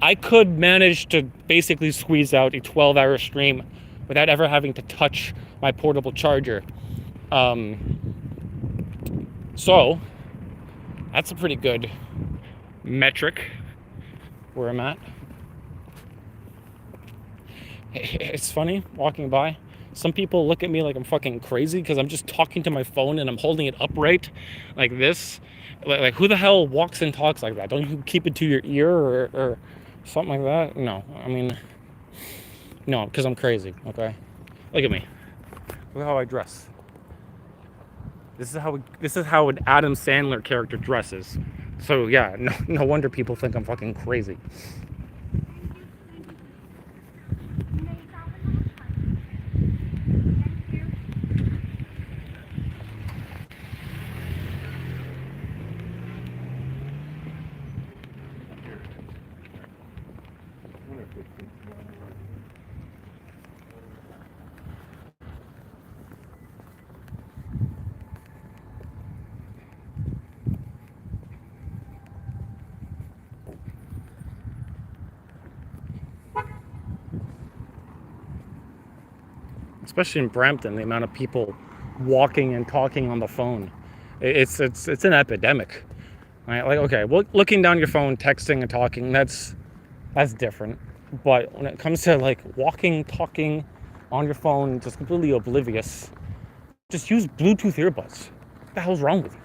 I could manage to basically squeeze out a 12-hour stream without ever having to touch my portable charger. So that's a pretty good metric where I'm at. It's funny walking by. Some people look at me like I'm fucking crazy because I'm just talking to my phone and I'm holding it upright like this. Like who the hell walks and talks like that? Don't you keep it to your ear or something like that? No, I mean, no, because I'm crazy, okay? Look at me. Look how I dress. This is how an Adam Sandler character dresses. So yeah, no wonder people think I'm fucking crazy. Especially in Brampton, the amount of people walking and talking on the phone, it's an epidemic. Right? Like, okay, well, looking down your phone, texting and talking, that's different. But when it comes to like walking, talking on your phone, just completely oblivious, just use Bluetooth earbuds. What the hell's wrong with you?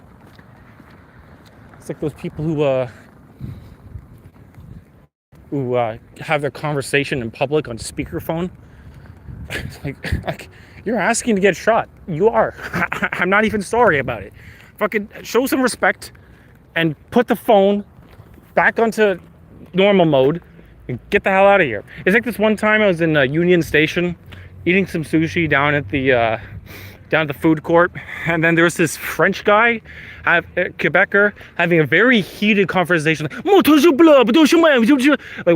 It's like those people who have their conversation in public on speakerphone. like you're asking to get shot. You are. I'm not even sorry about it. Fucking show some respect and put the phone back onto normal mode and get the hell out of here. It's like this one time I was in Union Station eating some sushi down at the food court, and then there was this French guy, Quebecer, having a very heated conversation, like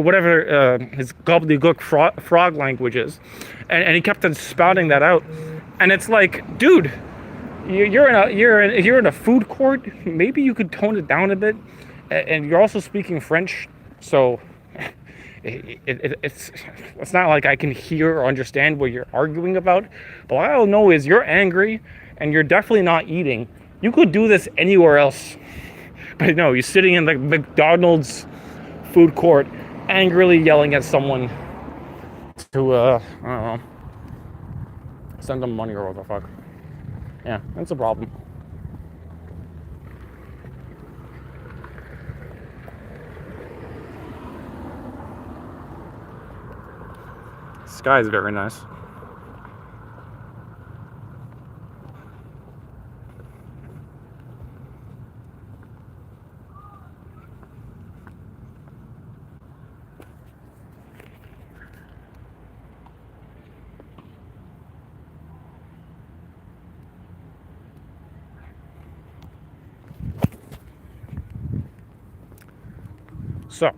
whatever his gobbledygook frog language is, and he kept on spouting that out, and it's like, dude, you're in a food court. Maybe you could tone it down a bit, and you're also speaking French, so it's not like I can hear or understand what you're arguing about. But all I know is you're angry, and you're definitely not eating. You could do this anywhere else, but no, you're sitting in the McDonald's food court, angrily yelling at someone to I don't know, send them money or what the fuck. Yeah, that's a problem. Sky is very nice. So,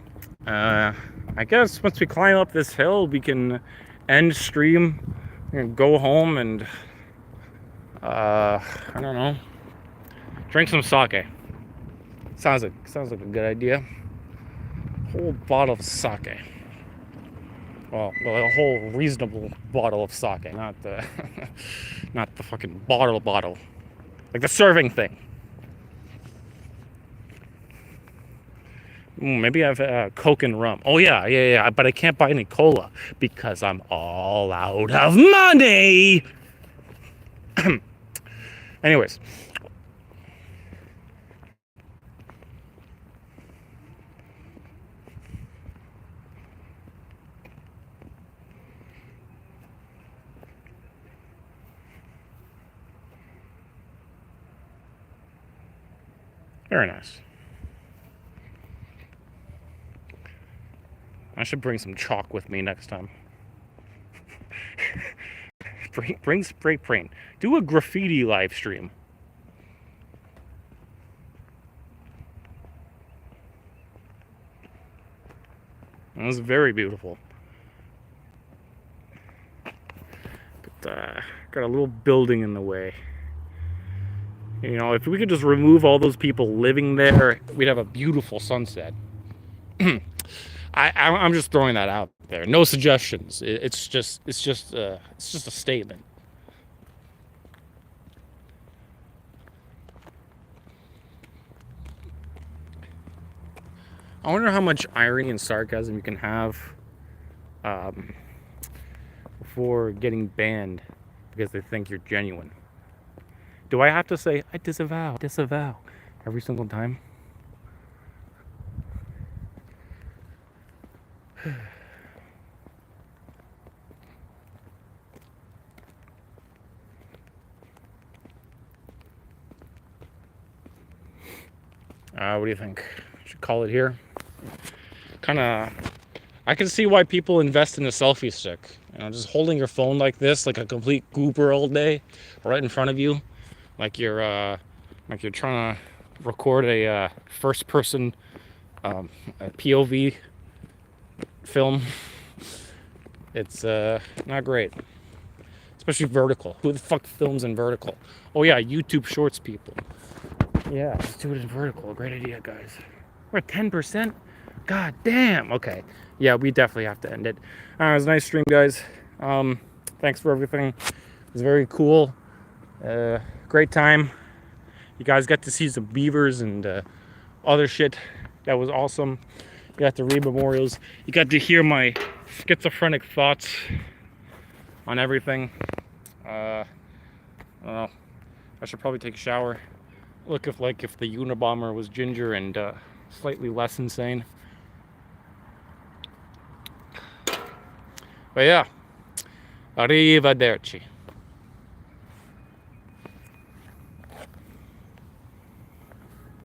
I guess once we climb up this hill, we can end stream and go home and, I don't know, drink some sake. Sounds like a good idea. Whole bottle of sake. Well, a whole reasonable bottle of sake, not the, not the fucking bottle, like the serving thing. Maybe I have Coke and rum. Oh yeah. But I can't buy any cola because I'm all out of money. Anyways. Very nice. I should bring some chalk with me next time. bring spray paint. Do a graffiti live stream. It was very beautiful. But got a little building in the way. You know, if we could just remove all those people living there, we'd have a beautiful sunset. I'm just throwing that out there. No suggestions. It's just a statement. I wonder how much irony and sarcasm you can have before getting banned because they think you're genuine. Do I have to say, I disavow every single time? What do you think? Should call it here. Kind of. I can see why people invest in a selfie stick. Just holding your phone like this, like a complete goober all day, right in front of you, like you're trying to record a first-person a POV film. It's not great, especially vertical. Who the fuck films in vertical? Oh yeah, YouTube Shorts people. Yeah, just do it in vertical. Great idea, guys. We're at 10%. God damn. Okay. Yeah, we definitely have to end it. It was a nice stream, guys. Thanks for everything. It was very cool. Great time. You guys got to see some beavers and other shit. That was awesome. You got to read memorials. You got to hear my schizophrenic thoughts on everything. I don't know. I should probably take a shower. Look if the Unabomber was ginger and slightly less insane. But yeah, arrivederci.